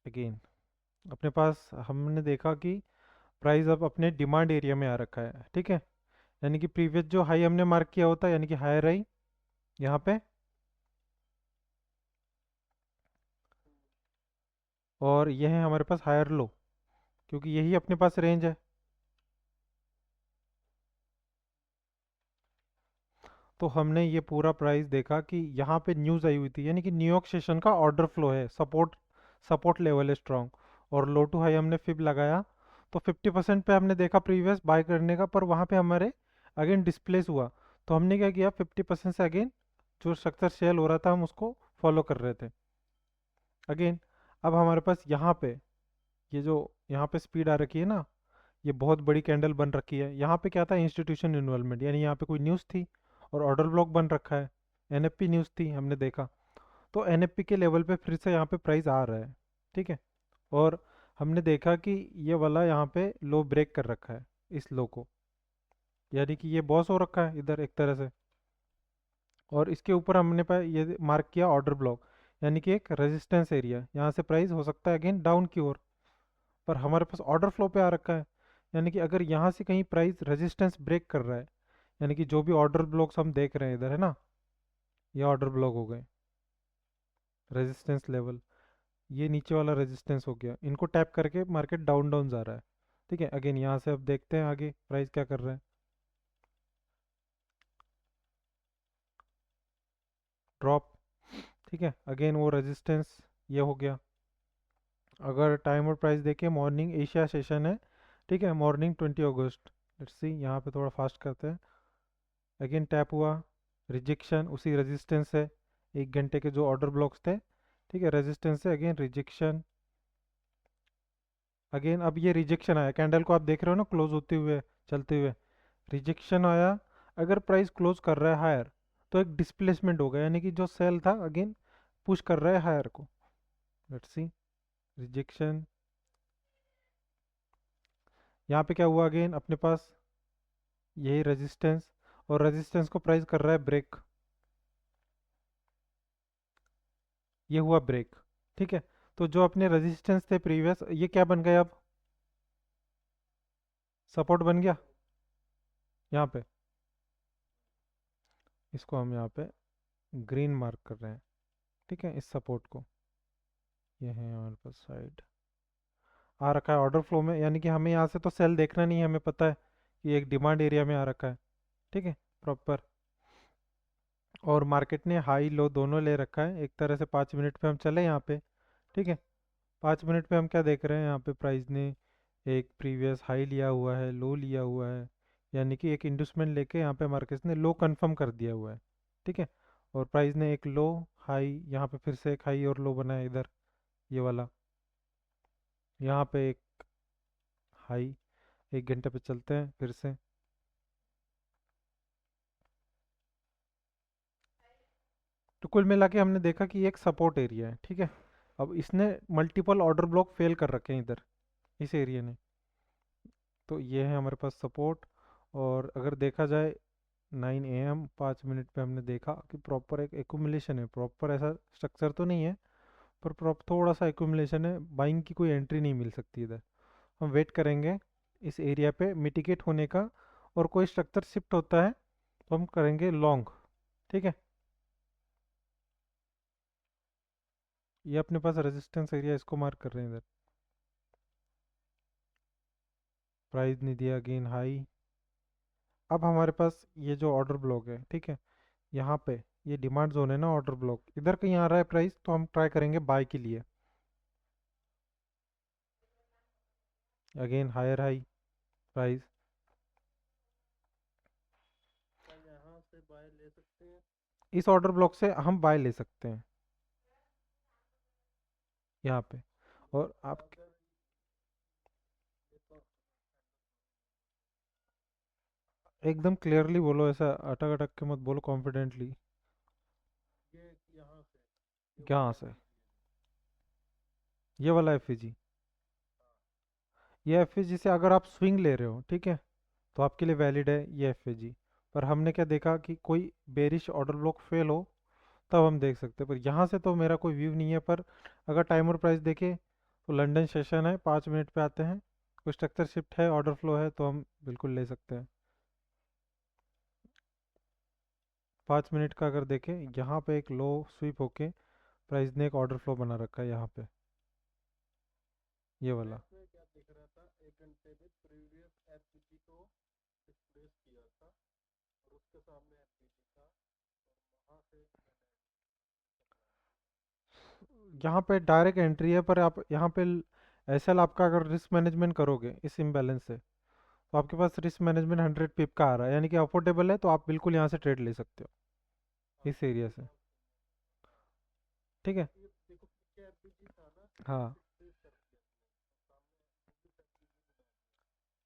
Again अपने पास हमने देखा कि प्राइस अब अपने डिमांड एरिया में आ रखा है, ठीक है। यानी कि प्रीवियस जो हाई हमने मार्क किया होता है, यानी कि हायर हाई यहाँ पे, और ये है हमारे पास हायर लो, क्योंकि यही अपने पास रेंज है। तो हमने ये पूरा प्राइस देखा कि यहाँ पे न्यूज़ आई हुई थी, यानी कि न्यूयॉर्क सेशन का ऑर्डर फ्लो है, सपोर्ट सपोर्ट लेवल है स्ट्रांग, और लो टू हाई हमने फिब लगाया। तो 50% पे हमने देखा प्रीवियस बाय करने का, पर वहाँ पे हमारे अगेन डिस्प्लेस हुआ। तो हमने क्या किया, 50% से अगेन जो स्ट्रक्चर सेल हो रहा था हम उसको फॉलो कर रहे थे अगेन। अब हमारे पास यहाँ पे ये जो यहाँ पे स्पीड आ रखी है ना, ये बहुत बड़ी कैंडल बन रखी है। यहाँ पे क्या था, इंस्टीट्यूशन इन्वॉल्वमेंट, यानी यहाँ पे कोई न्यूज़ थी और ऑर्डर ब्लॉक बन रखा है। एनएफपी न्यूज़ थी, हमने देखा। तो एनएफपी के लेवल पे फिर से यहाँ पे प्राइस आ रहा है, ठीक है। और हमने देखा कि ये वाला यहाँ पे लो ब्रेक कर रखा है, इस लो को, यानी कि ये बॉस हो रखा है इधर एक तरह से। और इसके ऊपर हमने ये मार्क किया ऑर्डर ब्लॉक, यानी कि एक रेजिस्टेंस एरिया, यहाँ से प्राइस हो सकता है अगेन डाउन की ओर। पर हमारे पास ऑर्डर फ्लो पे आ रखा है, यानी कि अगर यहाँ से कहीं प्राइस रेजिस्टेंस ब्रेक कर रहा है, यानी कि जो भी ऑर्डर ब्लॉक्स हम देख रहे हैं इधर है ना, ये ऑर्डर ब्लॉक हो गए, रेजिस्टेंस लेवल, ये नीचे वाला रेजिस्टेंस हो गया, इनको टैप करके मार्केट डाउन डाउन जा रहा है, ठीक है। अगेन यहाँ से अब देखते हैं आगे प्राइस क्या कर रहा है। ड्रॉप, ठीक है। अगेन वो रेजिस्टेंस ये हो गया। अगर टाइम और प्राइस देखें, मॉर्निंग एशिया सेशन है, ठीक है, मॉर्निंग 20 अगस्त। लेट्स सी, यहाँ पे थोड़ा फास्ट करते हैं। अगेन टैप हुआ, रिजेक्शन, उसी रेजिस्टेंस से 1 घंटे के जो ऑर्डर ब्लॉक्स थे, ठीक है, रेजिस्टेंस से अगेन रिजेक्शन। अगेन अब ये रिजेक्शन आया, कैंडल को आप देख रहे हो ना क्लोज होते हुए, चलते हुए, रिजेक्शन आया। अगर प्राइस क्लोज कर रहा है हायर, तो एक डिस्प्लेसमेंट होगा, यानी कि जो सेल था अगेन पुश कर रहा है हायर को। लेट्स सी, रिजेक्शन, यहाँ पे क्या हुआ, अगेन अपने पास यही रेजिस्टेंस, और रेजिस्टेंस को प्राइस कर रहा है ब्रेक, ये हुआ ब्रेक, ठीक है। तो जो अपने रेजिस्टेंस थे प्रीवियस, ये क्या बन गए अब, सपोर्ट बन गया यहाँ पे। इसको हम यहाँ पे ग्रीन मार्क कर रहे हैं, ठीक है, इस सपोर्ट को। ये है हमारे पास साइड आ रखा है ऑर्डर फ्लो में, यानी कि हमें यहाँ से तो सेल देखना नहीं है, हमें पता है कि एक डिमांड एरिया में आ रखा है, ठीक है, प्रॉपर। और मार्केट ने हाई लो दोनों ले रखा है एक तरह से। 5 मिनट पे हम चले यहाँ पे, ठीक है। 5 मिनट पे हम क्या देख रहे हैं, यहाँ पे प्राइस ने एक प्रीवियस हाई लिया हुआ है, लो लिया हुआ है, यानी कि एक इंडस्टमेंट लेके यहाँ पे मार्केट ने लो कंफर्म कर दिया हुआ है, ठीक है। और प्राइस ने एक लो हाई, यहाँ पे फिर से एक हाई और लो बनाया इधर, ये वाला, यहाँ पे एक हाई। 1 घंटे पे चलते हैं फिर से। तो कुल मिला के हमने देखा कि ये एक सपोर्ट एरिया है, ठीक है। अब इसने मल्टीपल ऑर्डर ब्लॉक फेल कर रखे हैं इधर, इस एरिया ने। तो ये है हमारे पास सपोर्ट। और अगर देखा जाए 9 AM 5 मिनट पे हमने देखा कि प्रॉपर एक एक्यूमुलेशन है, प्रॉपर ऐसा स्ट्रक्चर तो नहीं है, पर प्रॉपर थोड़ा सा एक्यूमुलेशन है, बाइंग की कोई एंट्री नहीं मिल सकती इधर। हम वेट करेंगे इस एरिया पे मिटिगेट होने का, और कोई स्ट्रक्चर शिफ्ट होता है तो हम करेंगे लॉन्ग, ठीक है। ये अपने पास रेजिस्टेंस एरिया, इसको मार्क कर रहे हैं इधर। प्राइस नहीं दिया, अगेन हाई। अब हमारे पास ये जो ऑर्डर ब्लॉक है, ठीक है, यहाँ पे ये डिमांड जोन है ना, ऑर्डर ब्लॉक इधर कहीं आ रहा है प्राइस, तो हम ट्राई करेंगे बाय के लिए। अगेन हायर हाई प्राइस, यहाँ से बाय ले सकते हैं, इस ऑर्डर ब्लॉक से हम बाय ले सकते हैं यहाँ पे। और आप एकदम क्लियरली बोलो, ऐसा अटक अटक के मत बोलो, कॉन्फिडेंटली। यहाँ से ये वाला एफ जी, ये एफ जी से अगर आप स्विंग ले रहे हो, ठीक है, तो आपके लिए वैलिड है ये एफ जी। पर हमने क्या देखा कि कोई बेरिश ऑर्डर ब्लॉक फेल हो, तब हम देख सकते हैं। पर यहाँ से तो मेरा कोई व्यू नहीं है, पर अगर टाइम और प्राइस देखे तो लंदन सेशन है, 5 मिनट पे आते हैं। कोई स्ट्रक्चर शिफ्ट है, ऑर्डर फ्लो है तो हम बिल्कुल ले सकते हैं। 5 मिनट का अगर देखें, यहाँ पे एक लो स्वीप होके प्राइस ने एक ऑर्डर फ्लो बना रखा है यहाँ पे, ये वाला। यहाँ पे डायरेक्ट एंट्री है, पर आप यहाँ पे एस एल आपका अगर रिस्क मैनेजमेंट करोगे इस इम्बैलेंस से, तो आपके पास रिस्क मैनेजमेंट 100 पिप का आ रहा है, यानी कि अफोर्डेबल है, तो आप बिल्कुल यहाँ से ट्रेड ले सकते हो इस एरिया से। ठीक है। हाँ,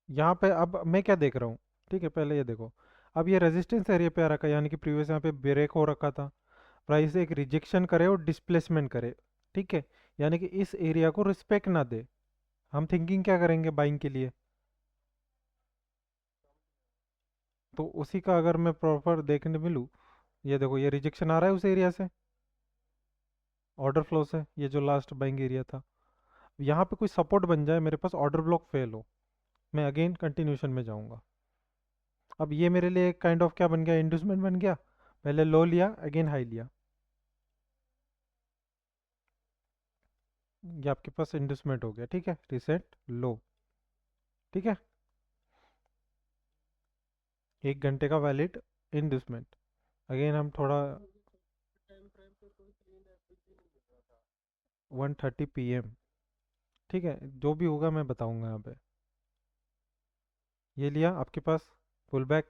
यहाँ पे अब मैं क्या देख रहा हूँ, ठीक है, पहले ये देखो। अब ये रेजिस्टेंस एरिया पे आ रखा है, यानी कि प्रीवियस यहाँ पे ब्रेक हो रखा था। प्राइस एक रिजेक्शन करे और डिस्प्लेसमेंट करे, ठीक है, यानी कि इस एरिया को रिस्पेक्ट ना दे। हम थिंकिंग क्या करेंगे बाइंग के लिए? तो उसी का अगर मैं प्रॉपर देखने मिलूँ, ये देखो ये रिजेक्शन आ रहा है उस एरिया से, ऑर्डर फ्लो से, ये जो लास्ट बाइंग एरिया था। यहाँ पे कोई सपोर्ट बन जाए, मेरे पास ऑर्डर ब्लॉक फेल हो, मैं अगेन कंटिन्यूशन में जाऊँगा। अब ये मेरे लिए एक काइंड ऑफ क्या बन गया, इंड्यूसमेंट बन गया। पहले लो लिया, अगेन हाई लिया, ये आपके पास इंड्यूसमेंट हो गया, ठीक है, रिसेंट लो। ठीक है, 1 घंटे का वैलिड इंड्यूसमेंट। अगेन हम थोड़ा 1:30 PM, ठीक है, जो भी होगा मैं बताऊंगा यहाँ पे। ये लिया आपके पास pull back,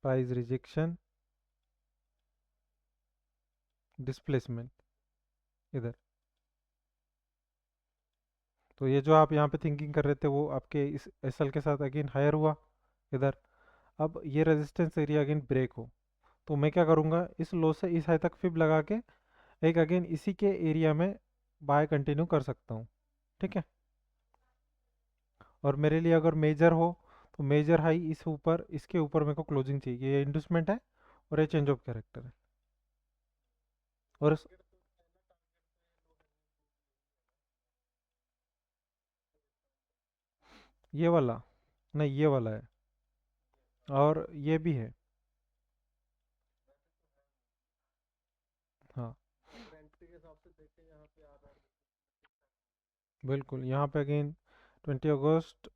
price rejection, displacement इधर। तो ये जो आप यहाँ पे थिंकिंग कर रहे थे वो आपके इस एसएल के साथ अगेन हायर हुआ इधर। अब ये रेजिस्टेंस एरिया अगेन ब्रेक हो, तो मैं क्या करूँगा, इस लो से इस हाई तक फिब लगा के एक अगेन इसी के एरिया में बाय कंटिन्यू कर सकता हूँ। ठीक है, और मेरे लिए अगर मेजर हो, तो मेजर हाई इस ऊपर, इसके ऊपर मेरे को क्लोजिंग चाहिए, ये इंडस्टमेंट है और ये चेंज ऑफ कैरेक्टर है। और ये वाला, नहीं ये वाला है, और ये भी है। हाँ, बिल्कुल, यहाँ पे अगेन 20 अगस्त।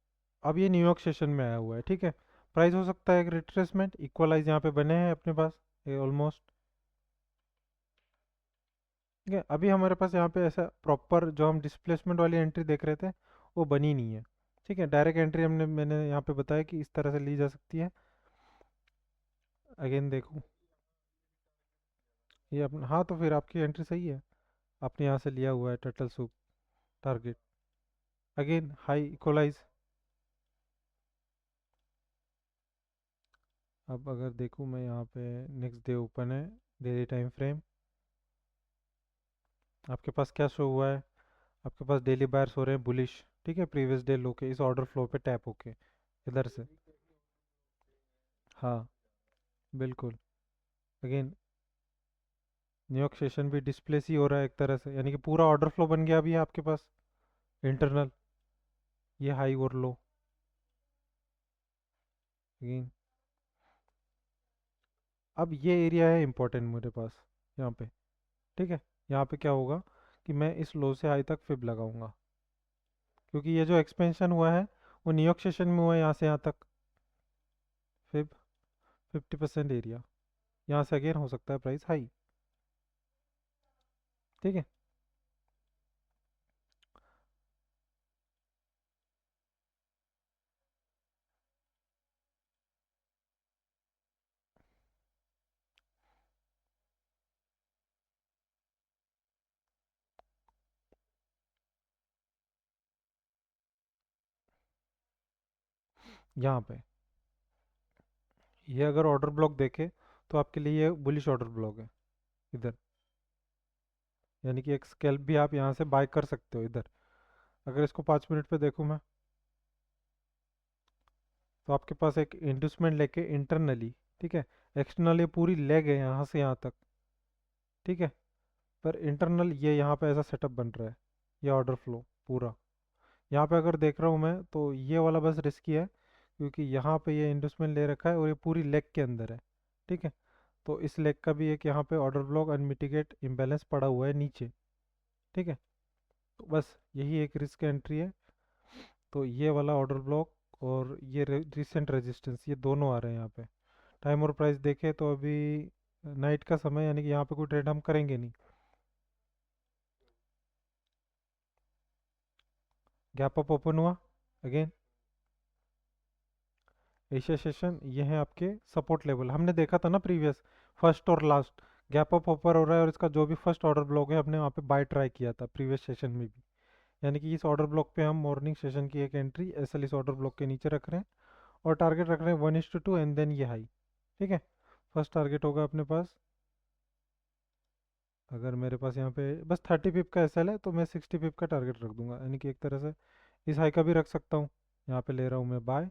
अब ये न्यूयॉर्क सेशन में आया हुआ है, ठीक है। प्राइस हो सकता है एक रिट्रेसमेंट, इक्वलाइज यहाँ पे बने हैं अपने पास, ये ऑलमोस्ट। ठीक है, अभी हमारे पास यहाँ पे ऐसा प्रॉपर जो हम डिस्प्लेसमेंट वाली एंट्री देख रहे थे वो बनी नहीं है। ठीक है, डायरेक्ट एंट्री मैंने यहाँ पे बताया कि इस तरह से ली जा सकती है। अगेन देखो, ये अपना, हाँ, तो फिर आपकी एंट्री सही है, आपने यहाँ से लिया हुआ है turtle soup target. Again high equalise. अब अगर देखूँ मैं यहाँ पे, नेक्स्ट डे ओपन है, डेली टाइम फ्रेम, आपके पास क्या शो हुआ है? आपके पास डेली बायर्स हो रहे हैं बुलिश, ठीक है, प्रीवियस डे लो के इस ऑर्डर फ्लो पे टैप होके इधर से। हाँ, बिल्कुल। अगेन न्यूयॉर्क सेशन भी डिस्प्लेस ही हो रहा है एक तरह से, यानी कि पूरा ऑर्डर फ्लो बन गया अभी आपके पास इंटरनल, ये हाई और लो। अगेन अब ये एरिया है इंपॉर्टेंट मेरे पास यहाँ पे, ठीक है। यहाँ पे क्या होगा कि मैं इस लो से हाई तक फिब लगाऊंगा, क्योंकि ये जो एक्सपेंशन हुआ है वो न्यूयॉर्क सेशन में हुआ है, यहाँ से यहाँ तक फिब 50% एरिया, यहाँ से अगेन हो सकता है प्राइस हाई। ठीक है, यहाँ पे ये अगर ऑर्डर ब्लॉक देखे तो आपके लिए ये बुलिश ऑर्डर ब्लॉक है इधर, यानी कि एक स्कैल्प भी आप यहाँ से बाय कर सकते हो इधर। अगर इसको 5 मिनट पे देखूँ मैं, तो आपके पास एक इंड्यूसमेंट लेके इंटरनली, ठीक है। एक्सटर्नल ये पूरी लेग है यहाँ से यहाँ तक, ठीक है। पर इंटरनल ये यहाँ पे ऐसा सेटअप बन रहा है, ये ऑर्डर फ्लो पूरा। यहाँ पे अगर देख रहा हूँ मैं तो ये वाला बस रिस्की है, क्योंकि यहाँ पे ये इंडस्टमेंट ले रखा है और ये पूरी लेग के अंदर है, ठीक है। तो इस लेग का भी एक यहाँ पे ऑर्डर ब्लॉक अनमिटिगेट इम्बैलेंस पड़ा हुआ है नीचे, ठीक है। तो बस यही एक रिस्क एंट्री है। तो ये वाला ऑर्डर ब्लॉक और ये रिसेंट रेजिस्टेंस, ये दोनों आ रहे हैं यहाँ पे। टाइम और प्राइस देखे तो अभी नाइट का समय, यानी कि यहाँ पे कोई ट्रेड हम करेंगे नहीं। गैप अप ओपन हुआ अगेन, एशिया सेशन, ये है आपके सपोर्ट लेवल, हमने देखा था ना प्रीवियस, फर्स्ट और लास्ट। गैप अप ऊपर हो रहा है और इसका जो भी फर्स्ट ऑर्डर ब्लॉक है हमने वहाँ पे बाय ट्राई किया था प्रीवियस सेशन में भी। यानी कि इस ऑर्डर ब्लॉक पे हम मॉर्निंग सेशन की एक एंट्री एसएल इस ऑर्डर ब्लॉक के नीचे रख रहे हैं, और टारगेट रख रहे हैं 1:2 एंड देन ये हाई, ठीक है। फर्स्ट टारगेट होगा अपने पास, अगर मेरे पास यहाँ पे बस 30 पिप का एसएल है तो मैं 60 पिप का टारगेट रख दूंगा, यानी कि एक तरह से इस हाई का भी रख सकता हूँ। यहाँ पे ले रहा हूँ मैं बाय।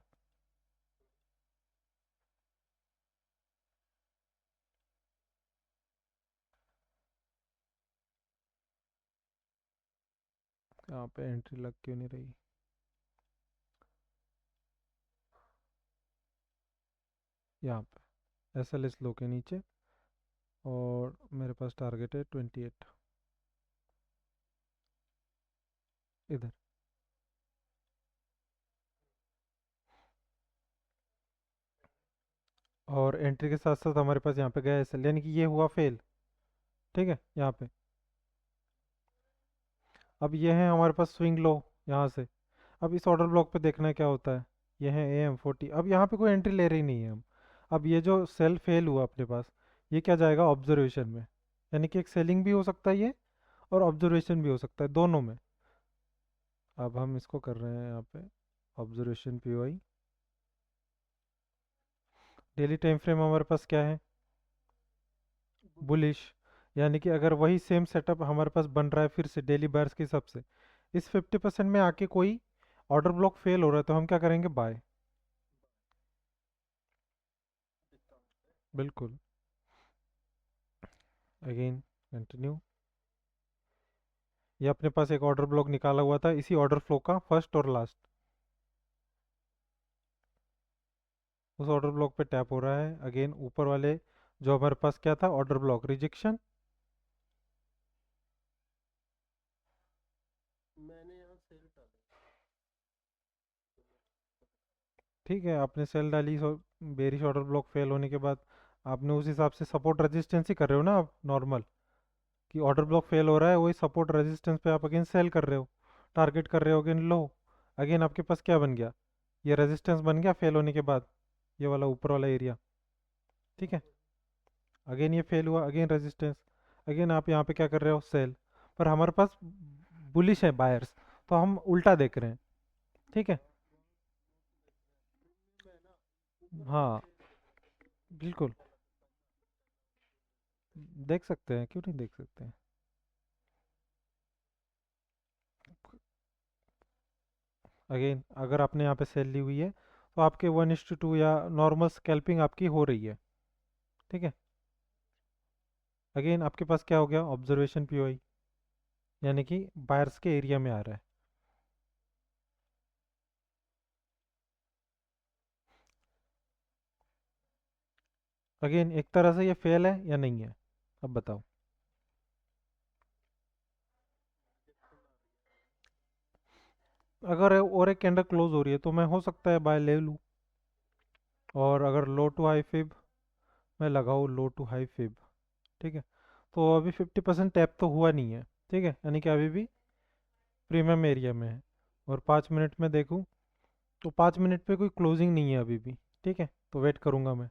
यहाँ पे एंट्री लग क्यों नहीं रही? यहाँ पे एस एल इस लो के नीचे, और मेरे पास टारगेट है 28 इधर। और एंट्री के साथ साथ हमारे पास यहाँ पे गया एस एल, यानी कि ये हुआ फेल, ठीक है यहाँ पे। अब ये है हमारे पास स्विंग लो यहाँ से। अब इस ऑर्डर ब्लॉक पे देखना है क्या होता है। ये है AM40, अब यहाँ पे कोई एंट्री ले रही नहीं है हम। अब ये जो सेल फेल हुआ अपने पास, ये क्या जाएगा ऑब्जर्वेशन में, यानी कि एक सेलिंग भी हो सकता है ये, और ऑब्जर्वेशन भी हो सकता है, दोनों में। अब हम इसको कर रहे हैं यहाँ पे observation POI। Daily time frame हमारे पास क्या है, बुलिश। यानी कि अगर वही सेम सेटअप हमारे पास बन रहा है फिर से डेली बायर्स के हिसाब से, इस 50% में आके कोई ऑर्डर ब्लॉक फेल हो रहा है, तो हम क्या करेंगे, बाय। बिल्कुल। Again continue. ये अपने पास एक ऑर्डर ब्लॉक निकाला हुआ था इसी ऑर्डर फ्लो का, फर्स्ट और लास्ट। उस ऑर्डर ब्लॉक पे टैप हो रहा है अगेन, ऊपर वाले जो हमारे पास क्या था ऑर्डर ब्लॉक रिजेक्शन। ठीक है, आपने सेल डाली, बेरिश ऑर्डर ब्लॉक फेल होने के बाद आपने उस हिसाब से सपोर्ट रेजिस्टेंस ही कर रहे हो ना आप नॉर्मल, कि ऑर्डर ब्लॉक फेल हो रहा है वही सपोर्ट रेजिस्टेंस पे आप अगेन सेल कर रहे हो, टारगेट कर रहे हो अगेन लो। अगेन आपके पास क्या बन गया, ये रेजिस्टेंस बन गया फेल होने के बाद, ये वाला ऊपर वाला एरिया, ठीक है। अगेन ये फेल हुआ, अगेन रेजिस्टेंस, अगेन आप यहाँ पे क्या कर रहे हो, सेल। पर हमारे पास बुलिश है बायर्स, तो हम उल्टा देख रहे हैं, ठीक है। हाँ बिल्कुल, देख सकते हैं, क्यों नहीं देख सकते हैं। अगेन अगर आपने यहाँ पे सेल ली हुई है तो आपके 1:2 या नॉर्मल स्कैल्पिंग आपकी हो रही है, ठीक है। अगेन आपके पास क्या हो गया, ऑब्जर्वेशन POI, यानी कि बायर्स के एरिया में आ रहा है। अगेन एक तरह से ये फेल है या नहीं है, अब बताओ। अगर और एक कैंडल क्लोज हो रही है तो मैं हो सकता है बाय ले लूँ, और अगर लो टू हाई फिब मैं लगाऊँ, लो टू हाई फिब, ठीक है। तो अभी 50% टैप तो हुआ नहीं है, ठीक है, यानी कि अभी भी प्रीमियम एरिया में है। और 5 मिनट में देखूँ तो 5 मिनट पे कोई क्लोजिंग नहीं है अभी भी, ठीक है, तो वेट करूँगा मैं।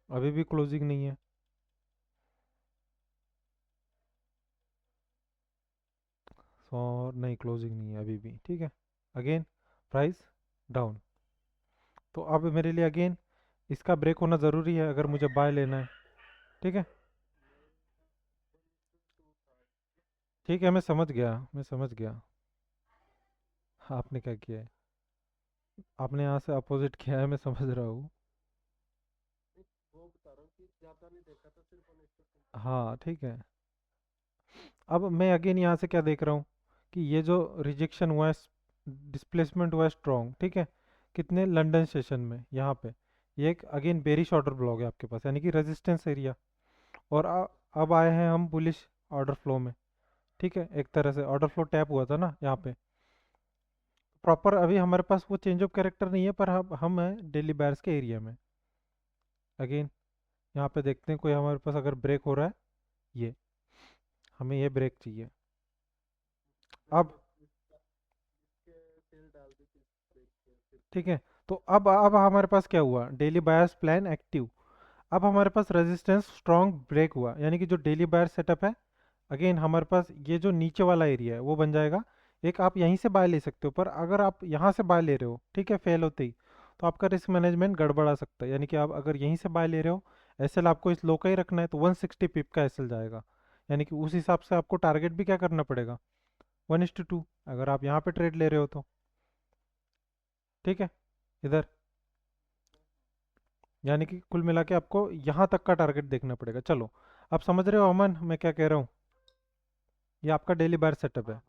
अभी भी क्लोजिंग नहीं है, और नहीं क्लोजिंग नहीं है अभी भी, ठीक है। अगेन प्राइस डाउन, तो अब मेरे लिए अगेन इसका ब्रेक होना ज़रूरी है अगर मुझे बाय लेना है, ठीक है। ठीक है, मैं समझ गया, मैं समझ गया। आपने क्या किया है? आपने यहाँ से अपोजिट किया है, मैं समझ रहा हूँ। हाँ ठीक है। अब मैं अगेन यहाँ से क्या देख रहा हूँ कि ये जो रिजेक्शन हुआ है, डिस्प्लेसमेंट हुआ है स्ट्रॉन्ग, ठीक है। कितने लंदन सेशन में यहाँ पे, ये एक अगेन बेरिश ऑर्डर ब्लॉक है आपके पास, यानी कि रेजिस्टेंस एरिया। और अब आए हैं हम बुलिश ऑर्डर फ्लो में, ठीक है। एक तरह से ऑर्डर फ्लो टैप हुआ था ना यहाँ पे प्रॉपर। अभी हमारे पास वो चेंज ऑफ कैरेक्टर नहीं है, पर हम हैं डेली बायर्स के एरिया में। अगेन यहाँ पे देखते हैं कोई हमारे पास अगर ब्रेक हो रहा है, ये हमें ये ब्रेक चाहिए। अब ठीक है, तो अब हमारे पास क्या हुआ, डेली बायर्स प्लान एक्टिव। अब हमारे पास रेजिस्टेंस स्ट्रॉन्ग ब्रेक हुआ, यानी कि जो डेली बायर सेटअप है, अगेन हमारे पास ये जो नीचे वाला एरिया है वो बन जाएगा। एक आप यहीं से बाय ले सकते हो, पर अगर आप यहाँ से बाय ले रहे हो, ठीक है, फेल होते ही, तो आपका रिस्क मैनेजमेंट गड़बड़ा सकता है। यानी कि आप अगर यहीं से बाय ले रहे हो, एसएल आपको इस लो का ही रखना है, तो 160 पिप का एसएल जाएगा। यानी कि उस हिसाब से आपको टारगेट भी क्या करना पड़ेगा, 1:2, अगर आप यहाँ पे ट्रेड ले रहे हो तो। ठीक है, इधर यानी कि कुल मिला के आपको यहाँ तक का टारगेट देखना पड़ेगा। चलो, आप समझ रहे हो अमन मैं क्या कह रहा हूँ? ये आपका डेली बायर सेटअप है।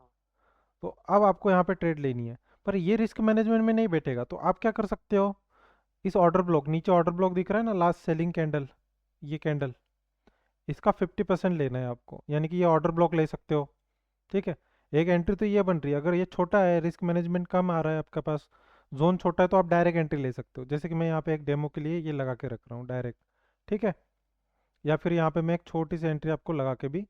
तो अब आपको यहाँ पे ट्रेड लेनी है, पर ये रिस्क मैनेजमेंट में नहीं बैठेगा। तो आप क्या कर सकते हो, इस ऑर्डर ब्लॉक, नीचे ऑर्डर ब्लॉक दिख रहा है ना, लास्ट सेलिंग कैंडल, ये कैंडल, इसका 50% लेना है आपको, यानी कि ये ऑर्डर ब्लॉक ले सकते हो। ठीक है, एक एंट्री तो ये बन रही है। अगर ये छोटा है, रिस्क मैनेजमेंट कम आ रहा है आपके पास, जोन छोटा है, तो आप डायरेक्ट एंट्री ले सकते हो। जैसे कि मैं यहाँ पे एक डेमो के लिए ये लगा के रख रहा हूँ डायरेक्ट, ठीक है। या फिर यहाँ पे मैं एक छोटी सी एंट्री आपको लगा के भी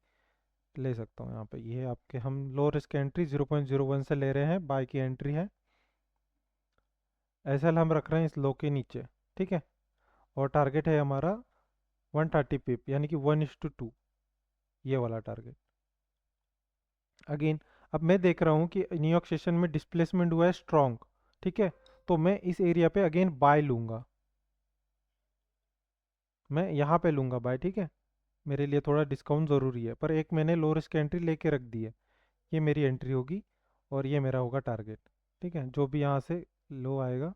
ले सकता हूँ। यहाँ पे ये आपके हम लो रिस्क एंट्री 0.01 से ले रहे हैं, बाय की एंट्री है। एसएल हम रख रहे हैं इस लो के नीचे, ठीक है। और टारगेट है हमारा 130 पिप, यानी कि 1:2, ये वाला टारगेट। अगेन अब मैं देख रहा हूँ कि न्यूयॉर्क सेशन में डिस्प्लेसमेंट हुआ है स्ट्रॉन्ग, ठीक है। तो मैं इस एरिया पे अगेन बाय लूंगा, मैं यहाँ पे लूंगा बाय, ठीक है। मेरे लिए थोड़ा डिस्काउंट ज़रूरी है, पर एक मैंने लो रिस्क एंट्री लेके रख दी है। ये मेरी एंट्री होगी और ये मेरा होगा टारगेट, ठीक है। जो भी यहाँ से लो आएगा,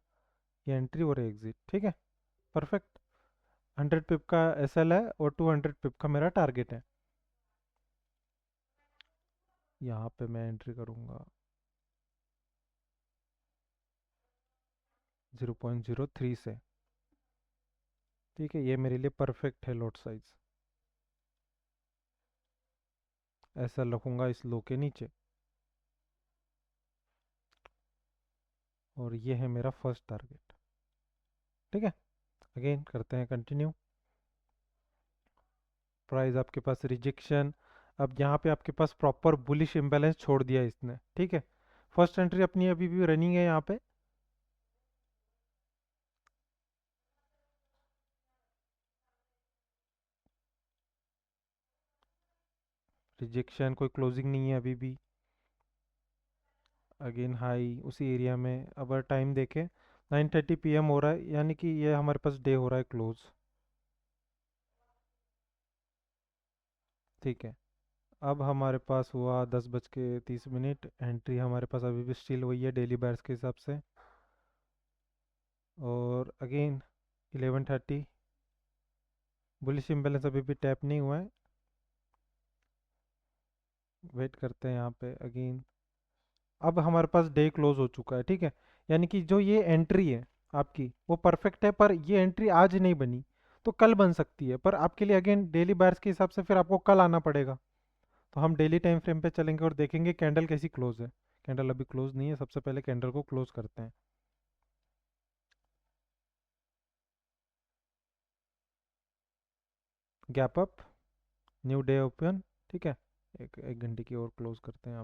ये एंट्री और एग्जिट, ठीक है। परफेक्ट। 100 पिप का एसएल है और 200 पिप का मेरा टारगेट है। यहाँ पे मैं एंट्री करूँगा 0.03 से, ठीक है। ये मेरे लिए परफेक्ट है लॉट साइज। एसएल रखूँगा इस लो के नीचे, और ये है मेरा फर्स्ट टारगेट, ठीक है। अगेन करते हैं कंटिन्यू। प्राइस आपके पास रिजेक्शन, अब यहाँ पे आपके पास प्रॉपर बुलिश इम्बैलेंस छोड़ दिया इसने, ठीक है। फर्स्ट एंट्री अपनी अभी भी रनिंग है यहाँ पे। रिजेक्शन, कोई क्लोजिंग नहीं है अभी भी। अगेन हाई उसी एरिया में। अब टाइम देखें, 9:30 PM हो रहा है, यानी कि ये हमारे पास डे हो रहा है क्लोज, ठीक है। अब हमारे पास हुआ 10:30। एंट्री हमारे पास अभी भी स्टिल वही है डेली बायर्स के हिसाब से। और अगेन 11:30, बुलिश इम्बैलेंस अभी भी टैप नहीं हुआ है, वेट करते हैं यहाँ पे अगेन। अब हमारे पास डे क्लोज हो चुका है, ठीक है। यानी कि जो ये एंट्री है आपकी वो परफेक्ट है, पर ये एंट्री आज नहीं बनी तो कल बन सकती है। पर आपके लिए अगेन डेली बायर्स के हिसाब से फिर आपको कल आना पड़ेगा। तो हम डेली टाइम फ्रेम पे चलेंगे और देखेंगे कैंडल कैसी क्लोज है। कैंडल अभी क्लोज नहीं है, सबसे पहले कैंडल को क्लोज करते हैं। Gap up, new day open, ठीक है। एक घंटे की और क्लोज करते हैं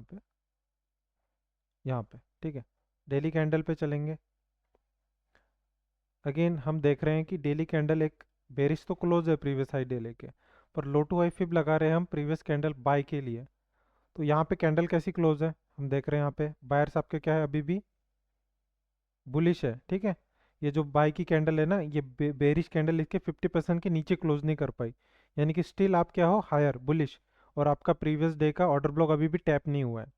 यहाँ पे, ठीक है। डेली कैंडल पे चलेंगे। अगेन हम देख रहे हैं कि डेली कैंडल एक बेरिश तो क्लोज है प्रीवियस हाई डे लेके, पर लो टू हाई फिब लगा रहे हैं हम प्रीवियस कैंडल बाय के लिए। तो यहाँ पे कैंडल कैसी क्लोज है हम देख रहे हैं। यहाँ पे बायर्स आपके क्या है, अभी भी बुलिश है, ठीक है। ये जो बाय की कैंडल है ना, ये बेरिश कैंडल इसके 50% के नीचे क्लोज नहीं कर पाई, यानी कि स्टिल आप क्या हो, हायर बुलिश। और आपका प्रीवियस डे का ऑर्डर ब्लॉक अभी भी टैप नहीं हुआ है,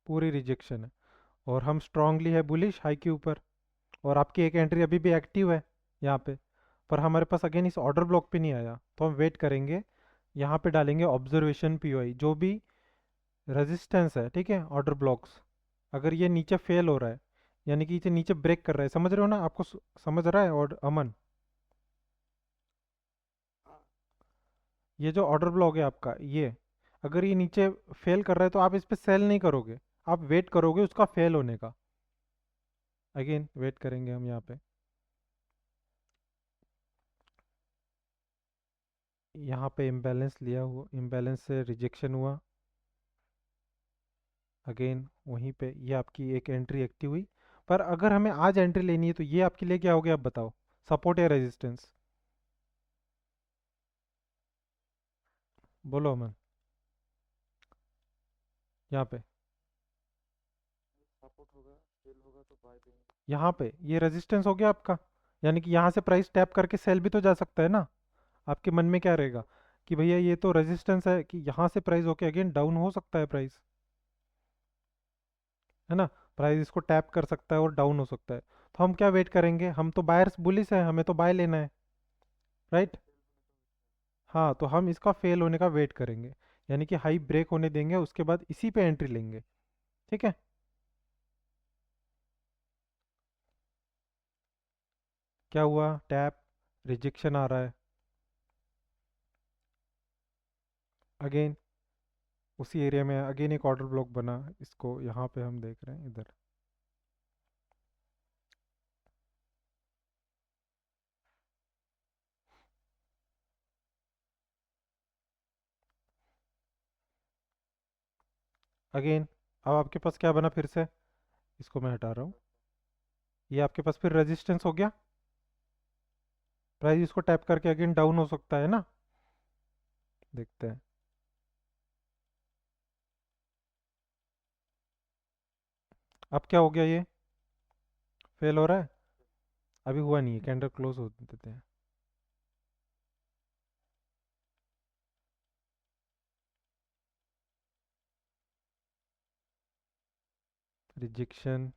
पूरी रिजेक्शन है। और हम स्ट्रांगली है बुलिश हाई के ऊपर, और आपकी एक एंट्री अभी भी एक्टिव है यहाँ पे, पर हमारे पास अगेन इस ऑर्डर ब्लॉक पे नहीं आया, तो हम वेट करेंगे। यहाँ पे डालेंगे ऑब्जर्वेशन पीओआई, जो भी रेजिस्टेंस है, ठीक है, ऑर्डर ब्लॉक्स, अगर ये नीचे फेल हो रहा है, यानी कि इसे नीचे ब्रेक कर रहा है, समझ रहे हो ना, आपको समझ रहा है और अमन, ये जो ऑर्डर ब्लॉक है आपका, ये अगर ये नीचे फेल कर रहा है तो आप इस पे सेल नहीं करोगे, आप वेट करोगे उसका फेल होने का। अगेन वेट करेंगे हम यहाँ पे, यहाँ पे इम्बैलेंस लिया हुआ, इम्बैलेंस से रिजेक्शन हुआ। अगेन वहीं पे ये आपकी एक एंट्री एक्टिव हुई, पर अगर हमें आज एंट्री लेनी है तो ये आपके लिए क्या हो गया, आप बताओ, सपोर्ट या रेजिस्टेंस? बोलो अमन, यहाँ पे, यहाँ पे ये रेजिस्टेंस हो गया आपका, यानी कि यहाँ से प्राइस टैप करके सेल भी तो जा सकता है ना। आपके मन में क्या रहेगा कि भैया ये तो रेजिस्टेंस है, कि यहाँ से प्राइस होके अगेन डाउन हो सकता है प्राइस, है ना, प्राइस इसको टैप कर सकता है और डाउन हो सकता है। तो हम क्या वेट करेंगे, हम तो बायर्स बुलिस है, हमें तो बाय लेना है, राइट। हाँ, तो हम इसका फेल होने का वेट करेंगे, यानी कि हाई ब्रेक होने देंगे, उसके बाद इसी पे एंट्री लेंगे, ठीक है। क्या हुआ, टैप, रिजेक्शन आ रहा है, अगेन उसी एरिया में अगेन एक ऑर्डर ब्लॉक बना, इसको यहाँ पे हम देख रहे हैं इधर। अगेन अब आपके पास क्या बना फिर से, इसको मैं हटा रहा हूँ, ये आपके पास फिर रेजिस्टेंस हो गया, प्राइस इसको टैप करके अगेन डाउन हो सकता है ना, देखते हैं। अब क्या हो गया, ये फेल हो रहा है, अभी हुआ नहीं है, कैंडल क्लोज हो देते हैं। रिजेक्शन,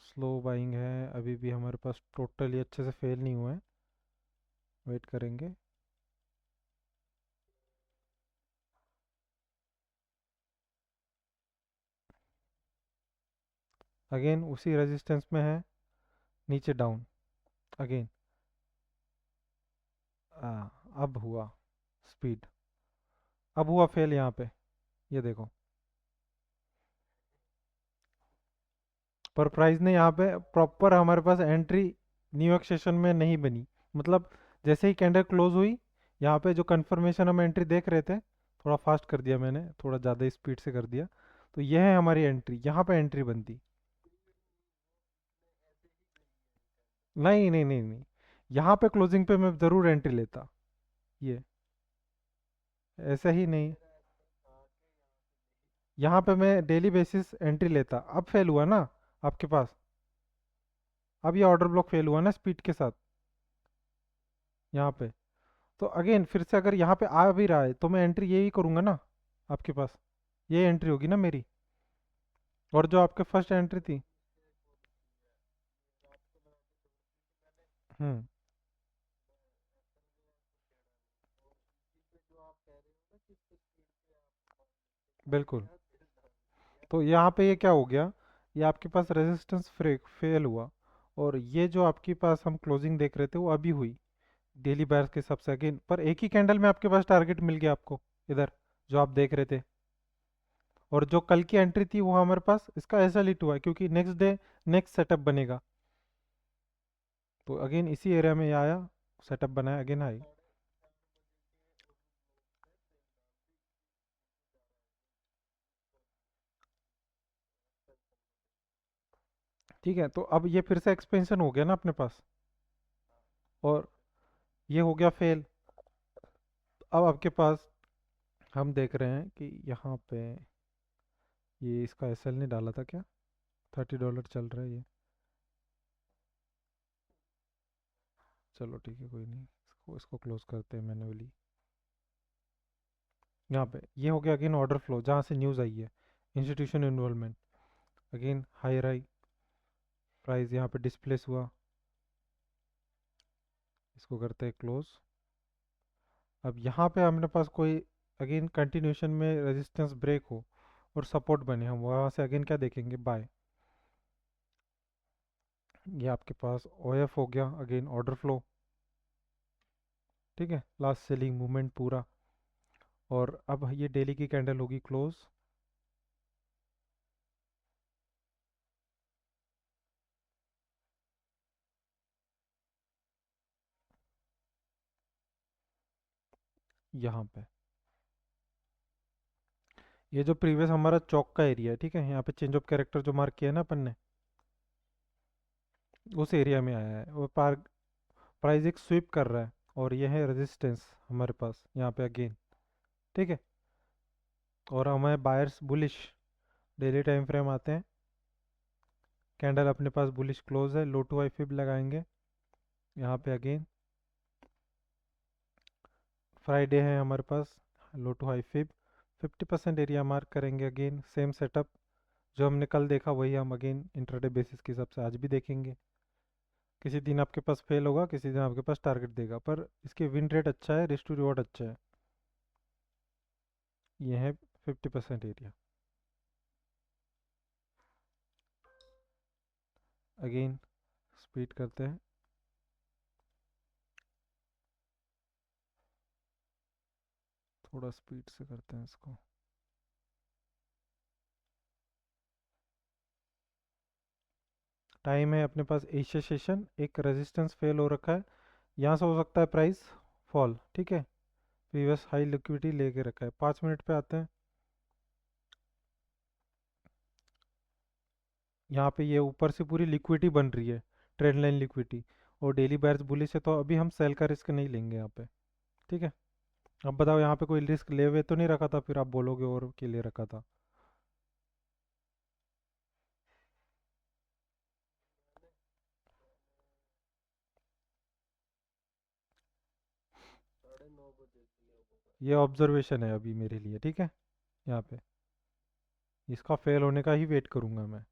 स्लो बाइंग है, अभी भी हमारे पास टोटली अच्छे से फेल नहीं हुआ है, वेट करेंगे। अगेन उसी रेजिस्टेंस में है, नीचे डाउन, अगेन अब हुआ स्पीड, अब हुआ फेल यहाँ पे, ये देखो, पर प्राइस ने यहाँ पे प्रॉपर हमारे पास एंट्री न्यूयॉर्क सेशन में नहीं बनी, मतलब जैसे ही कैंडल क्लोज हुई, यहाँ पे जो कंफर्मेशन हम एंट्री देख रहे थे, थोड़ा फास्ट कर दिया मैंने, थोड़ा ज़्यादा स्पीड से कर दिया, तो यह है हमारी एंट्री, यहाँ पे एंट्री बनती। नहीं नहीं नहीं नहीं, यहाँ पे क्लोजिंग पे मैं ज़रूर एंट्री लेता, ये ऐसा ही नहीं, यहाँ पे मैं डेली बेसिस एंट्री लेता, अब फेल हुआ ना आपके पास, अब ये ऑर्डर ब्लॉक फेल हुआ ना स्पीड के साथ, यहाँ पे। तो अगेन फिर से अगर यहाँ पे आ भी रहा है तो मैं एंट्री यही करूँगा ना, आपके पास ये एंट्री होगी ना मेरी, और जो आपके फर्स्ट एंट्री थी। हम्म, बिल्कुल। तो यहाँ पे ये क्या हो गया, ये आपके पास रेजिस्टेंस फेल हुआ, और ये जो आपके पास हम क्लोजिंग देख रहे थे वो अभी हुई डेली बायर्स के हिसाब से, अगेन पर एक ही कैंडल में आपके पास टारगेट मिल गया आपको, इधर जो आप देख रहे थे, और जो कल की एंट्री थी वो हमारे पास इसका ऐसा लिट हुआ है, क्योंकि नेक्स्ट डे नेक्स्ट सेटअप बनेगा, तो अगेन इसी एरिया में ये आया, सेटअप बनाया, अगेन आई। ठीक है, तो अब ये फिर से एक्सपेंशन हो गया ना अपने पास, और ये हो गया फेल। अब आपके पास हम देख रहे हैं कि यहाँ पे ये इसका एसएल नहीं डाला था क्या। $30 चल रहा है ये। चलो ठीक है, कोई नहीं, इसको इसको क्लोज करते हैं मैन्युअली। यहाँ पे ये हो गया अगेन ऑर्डर फ्लो जहाँ से न्यूज़ आई है, इंस्टीट्यूशन इन्वॉल्वमेंट। अगेन हायर आई प्राइस यहाँ पे डिस्प्लेस हुआ, इसको करते हैं क्लोज। अब यहाँ पे हमारे पास कोई अगेन कंटिन्यूशन में रेजिस्टेंस ब्रेक हो और सपोर्ट बने, हम वहाँ से अगेन क्या देखेंगे, बाय। ये आपके पास ओएफ हो गया, अगेन ऑर्डर फ्लो। ठीक है, लास्ट सेलिंग मूवमेंट पूरा। और अब ये डेली की कैंडल होगी क्लोज। यहाँ पे ये जो प्रीवियस हमारा चौक का एरिया है, ठीक है, यहाँ पे चेंज ऑफ कैरेक्टर जो मार्क किया है ना अपन ने, उस एरिया में आया है। वो प्राइस एक स्वीप कर रहा है और ये है रेजिस्टेंस हमारे पास यहाँ पे अगेन। ठीक है, और हमारे buyers bullish daily time frame आते हैं। कैंडल अपने पास बुलिश क्लोज है, लो टू हाई फिब लगाएंगे यहाँ पे अगेन। फ्राइडे है हमारे पास, low to high fib 50% area mark करेंगे अगेन। सेम सेटअप जो हमने कल देखा वही हम अगेन इंट्राडे बेसिस के हिसाब से आज भी देखेंगे। किसी दिन आपके पास फेल होगा, किसी दिन आपके पास टारगेट देगा, पर इसके विन रेट अच्छा है, रिस्क टू रिवॉर्ड अच्छा है। ये है 50% एरिया। अगेन स्पीड करते हैं, थोड़ा स्पीड से करते हैं इसको। टाइम है अपने पास एशिया सेशन, एक रेजिस्टेंस फेल हो रखा है, यहाँ से हो सकता है प्राइस फॉल। ठीक है, प्रीवियस हाई लिक्विडिटी लेके रखा है। 5 मिनट पे आते हैं। यहाँ पे ये ऊपर से पूरी लिक्विडिटी बन रही है, ट्रेंड लाइन लिक्विडिटी, और डेली बायर्स बुलिश है, तो अभी हम सेल का रिस्क नहीं लेंगे यहाँ पे। ठीक है, अब बताओ यहाँ पे कोई रिस्क ले हुए तो नहीं रखा था, फिर आप बोलोगे और के लिए रखा था। ये ऑब्जर्वेशन है अभी मेरे लिए, ठीक है। यहाँ पे इसका फेल होने का ही वेट करूंगा मैं।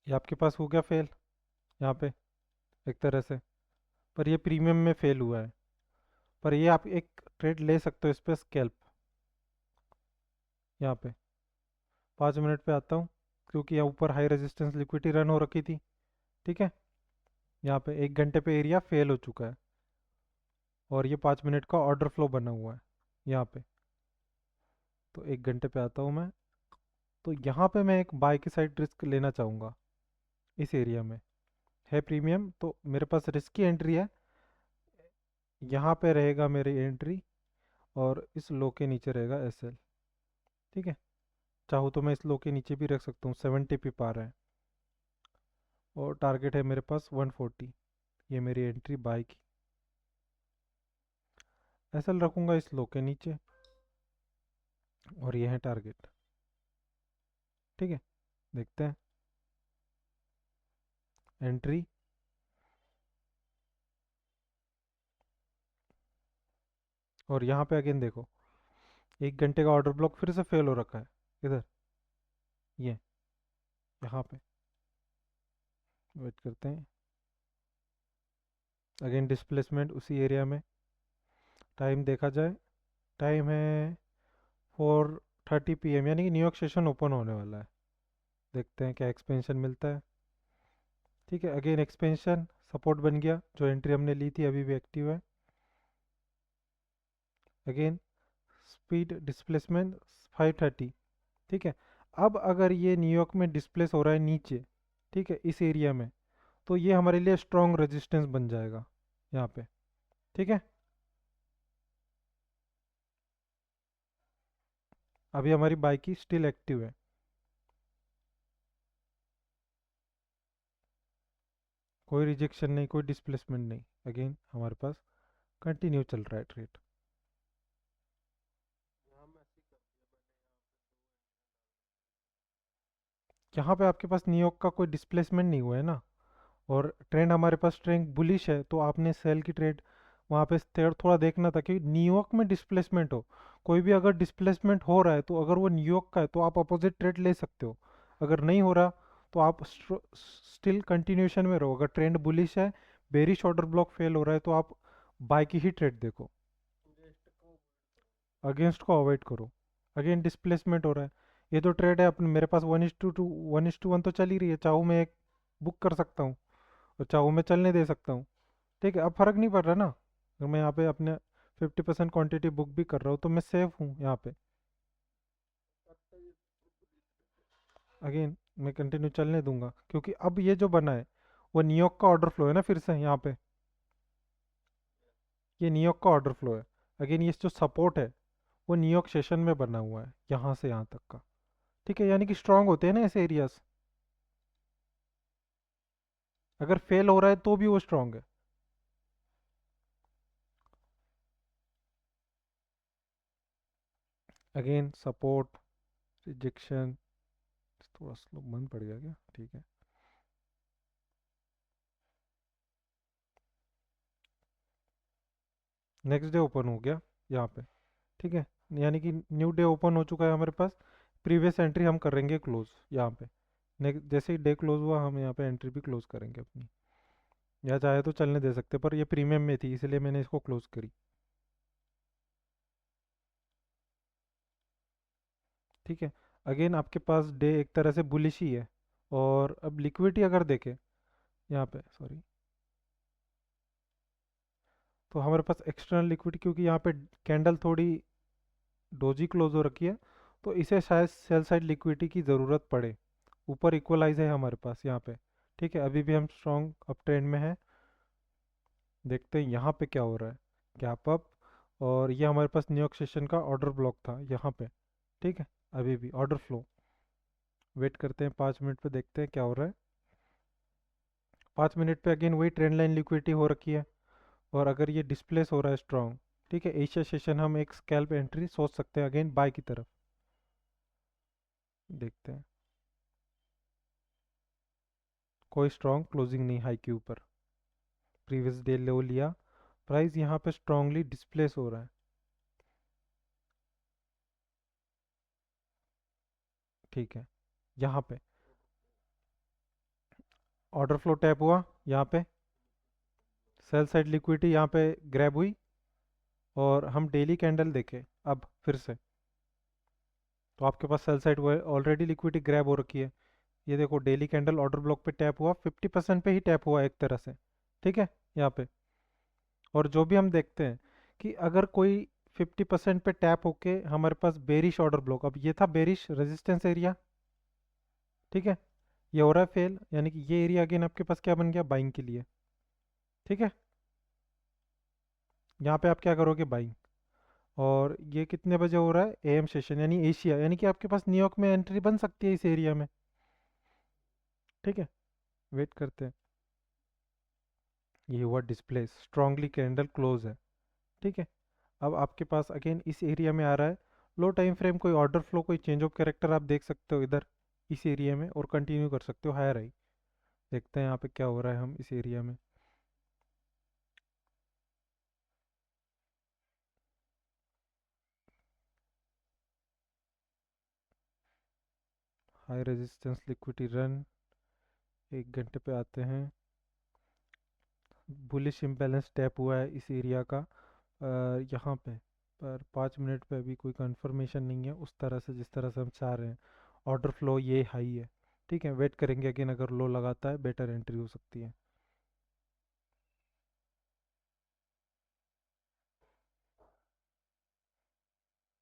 ये आपके पास हो गया फेल यहाँ पे एक तरह से, पर ये प्रीमियम में फेल हुआ है। पर ये आप एक ट्रेड ले सकते हो इस पे, स्कैल्प। यहाँ पे 5 मिनट पे आता हूँ, क्योंकि यहाँ ऊपर हाई रेजिस्टेंस लिक्विडिटी रन हो रखी थी। ठीक है, यहाँ पे 1 घंटे पे एरिया फेल हो चुका है, और ये 5 मिनट का ऑर्डर फ्लो बना हुआ है यहाँ पे। तो 1 घंटे पे आता हूँ मैं, तो यहाँ पे मैं एक बाय की साइड रिस्क लेना चाहूँगा इस एरिया में। है प्रीमियम, तो मेरे पास रिस्क की एंट्री है, यहाँ पे रहेगा मेरी एंट्री, और इस लो के नीचे रहेगा एसएल। ठीक है, चाहूँ तो मैं इस लो के नीचे भी रख सकता हूँ, 70 पे पा रहा है, और टारगेट है मेरे पास 140। ये मेरी एंट्री बाय की, एसएल रखूँगा इस लो के नीचे, और ये है टारगेट। ठीक है, देखते हैं एंट्री। और यहाँ पे अगेन देखो, 1 घंटे का ऑर्डर ब्लॉक फिर से फेल हो रखा है इधर, ये यहाँ पे। वेट करते हैं, अगेन डिस्प्लेसमेंट उसी एरिया में। टाइम देखा जाए, टाइम है 4:30 PM, यानी कि न्यूयॉर्क सेशन ओपन होने वाला है। देखते हैं क्या एक्सपेंशन मिलता है। ठीक है, अगेन एक्सपेंशन सपोर्ट बन गया, जो एंट्री हमने ली थी अभी भी एक्टिव है। Again speed displacement 5:30। ठीक है, अब अगर ये न्यूयॉर्क में डिस्प्लेस हो रहा है नीचे, ठीक है, इस एरिया में, तो ये हमारे लिए स्ट्रॉन्ग रेजिस्टेंस बन जाएगा यहाँ पे। ठीक है, अभी हमारी बाइक की स्टिल एक्टिव है। कोई रिजेक्शन नहीं, कोई डिस्प्लेसमेंट नहीं। अगेन हमारे पास कंटिन्यू चल रहा है ट्रेड। यहाँ पे आपके पास न्यूयॉर्क का कोई डिस्प्लेसमेंट नहीं हुआ है ना, और ट्रेंड हमारे पास ट्रेंड बुलिश है, तो आपने सेल की ट्रेड वहाँ पे थोड़ा देखना था कि न्यूयॉर्क में डिस्प्लेसमेंट हो। कोई भी अगर डिस्प्लेसमेंट हो रहा है तो अगर वो न्यूयॉर्क का है तो आप अपोजिट ट्रेड ले सकते हो। अगर नहीं हो रहा तो आप स्टिल कंटिन्यूशन में रहो। अगर ट्रेंड बुलिश है, बेरिश ऑर्डर ब्लॉक फेल हो रहा है, तो आप बाय की ही ट्रेड देखो। अगेंस्ट को अवॉइड करो। अगेन डिस्प्लेसमेंट हो रहा है। ये जो ट्रेड है अपने मेरे पास 1:2 1:1 तो चल ही रही है, चाहूँ मैं एक बुक कर सकता हूँ और चाहूँ मैं चलने दे सकता हूँ। ठीक है, अब फर्क नहीं पड़ रहा ना। अगर मैं यहाँ पे अपने 50% क्वांटिटी बुक भी कर रहा हूँ तो मैं सेफ हूँ यहाँ पे। अगेन मैं कंटिन्यू चलने दूंगा क्योंकि अब ये जो बना है वो न्यूयॉर्क का ऑर्डर फ्लो है ना, फिर से यहाँ पे ये न्यूयॉर्क का ऑर्डर फ्लो है। अगेन ये जो सपोर्ट है वो न्यूयॉर्क सेशन में बना हुआ है यहाँ से यहाँ तक का। ठीक है, यानी कि स्ट्रांग होते हैं ना ऐसे एरियाज। अगर फेल हो रहा है तो भी वो स्ट्रांग है। Again support, rejection. थोड़ा स्लो बंद पड़ गया क्या? ठीक है। नेक्स्ट डे ओपन हो गया यहाँ पे। ठीक है, यानी कि न्यू डे ओपन हो चुका है हमारे पास। प्रीवियस एंट्री हम करेंगे क्लोज यहाँ पे। नेक्स्ट जैसे ही डे क्लोज हुआ हम यहाँ पे एंट्री भी क्लोज करेंगे अपनी। या चाहे तो चलने दे सकते, पर ये प्रीमियम में थी इसलिए मैंने इसको क्लोज करी। ठीक है। अगेन आपके पास डे एक तरह से बुलिश ही है। और अब लिक्विडिटी अगर देखें यहाँ पे, सॉरी, तो हमारे पास एक्सटर्नल लिक्विडिटी, क्योंकि यहाँ पे कैंडल थोड़ी डोजी क्लोज हो रखी है, तो इसे शायद सेल साइड लिक्विडिटी की ज़रूरत पड़े। ऊपर इक्वलाइज है हमारे पास यहाँ पे। ठीक है, अभी भी हम स्ट्रॉन्ग अप ट्रेंड में है। देखते हैं यहाँ पे क्या हो रहा है। Gap up. और ये हमारे पास न्यूयॉर्क सेशन का ऑर्डर ब्लॉक था यहाँ पे। ठीक है, अभी भी ऑर्डर फ्लो। वेट करते हैं 5 मिनट पे, देखते हैं क्या हो रहा है। 5 मिनट पे अगेन वही ट्रेंड लाइन लिक्विडिटी हो रखी है। और अगर ये डिस्प्लेस हो रहा है स्ट्रॉन्ग, ठीक है, एशिया सेशन हम एक स्कैल्प एंट्री सोच सकते हैं अगेन बाय की तरफ। देखते हैं। कोई स्ट्रॉन्ग क्लोजिंग नहीं हाई के ऊपर। प्रीवियस डे लो लिया। प्राइस यहाँ पे स्ट्रांगली डिस्प्लेस हो रहा है। ठीक है, यहाँ पे ऑर्डर फ्लो टैप हुआ यहाँ पे। सेल साइड लिक्विडिटी यहाँ पे ग्रैब हुई। और हम डेली कैंडल देखें अब फिर से, तो आपके पास sell side already liquidity grab हो रखी है। ये देखो डेली कैंडल ऑर्डर ब्लॉक पे टैप हुआ, 50% पे ही टैप हुआ एक तरह से। ठीक है, यहाँ पे। और जो भी हम देखते हैं कि अगर कोई 50% पे टैप होके हमारे पास बेरिश ऑर्डर ब्लॉक, अब ये था बेरिश रेजिस्टेंस एरिया। ठीक है, ये हो रहा है फेल, यानी कि ये एरिया अगेन आपके पास क्या बन गया, बाइंग के लिए। ठीक है, यहाँ पे आप क्या करोगे, बाइंग। और ये कितने बजे हो रहा है, एएम सेशन, यानी एशिया, यानी कि आपके पास न्यूयॉर्क में एंट्री बन सकती है इस एरिया में। ठीक है, वेट करते हैं। ये हुआ डिस्प्ले, स्ट्रांगली कैंडल क्लोज है। ठीक है, अब आपके पास अगेन इस एरिया में आ रहा है। लो टाइम फ्रेम कोई ऑर्डर फ्लो, कोई चेंज ऑफ कैरेक्टर आप देख सकते हो इधर इस एरिया में, और कंटिन्यू कर सकते हो हायर आई। देखते हैं यहाँ पे क्या हो रहा है हम इस एरिया में। हाई रेजिस्टेंस लिक्विडिटी रन, 1 घंटे पे आते हैं। बुलिश इम्बैलेंस टैप हुआ है इस एरिया का यहाँ पे। पर 5 मिनट पे अभी कोई कंफर्मेशन नहीं है उस तरह से जिस तरह से हम चाह रहे हैं। ऑर्डर फ्लो ये हाई है। ठीक है, वेट करेंगे अगेन, अगर लो लगाता है बेटर एंट्री हो सकती है।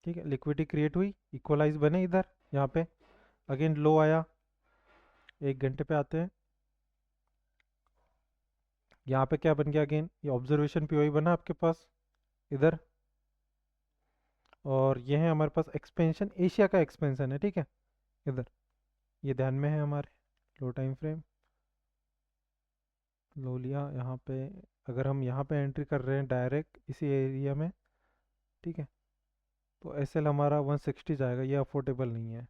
ठीक है, लिक्विडिटी क्रिएट हुई, इक्वलाइज बने इधर यहाँ पे। अगेन लो आया, 1 घंटे पे आते हैं। यहाँ पे क्या बन गया, अगेन ये ऑब्जर्वेशन पीओई बना आपके पास इधर। और ये है हमारे पास एक्सपेंशन, एशिया का एक्सपेंशन है। ठीक है, इधर ये ध्यान में है हमारे। लो टाइम फ्रेम, लो लिया यहाँ पे। अगर हम यहाँ पे एंट्री कर रहे हैं डायरेक्ट इसी एरिया में, ठीक है, तो एस एल हमारा 160 जाएगा, ये अफोर्डेबल नहीं है।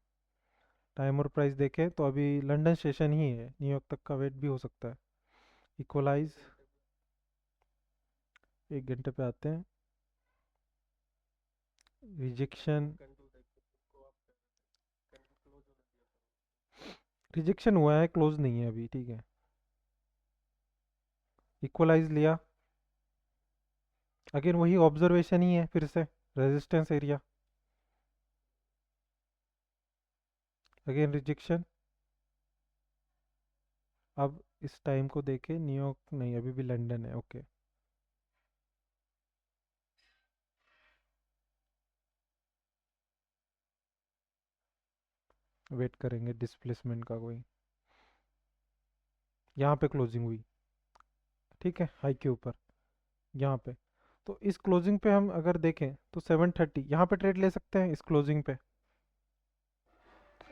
टाइम और प्राइस देखें तो अभी लंदन स्टेशन ही है, न्यूयॉर्क तक का वेट भी हो सकता है। इक्वलाइज 1 घंटे पे आते हैं। रिजेक्शन, रिजेक्शन हुआ है, क्लोज नहीं है अभी, ठीक है। इक्वलाइज लिया, अगेन वही ऑब्जर्वेशन ही है फिर से, रेजिस्टेंस एरिया, अगेन रिजेक्शन। अब इस टाइम को देखे, न्यूयॉर्क नहीं, अभी भी लंदन है, ओके। वेट करेंगे डिस्प्लेसमेंट का कोई। यहाँ पे क्लोजिंग हुई, ठीक है, हाई के ऊपर यहाँ पे। तो इस क्लोजिंग पे हम अगर देखें तो 730 यहाँ पे ट्रेड ले सकते हैं इस क्लोजिंग पे।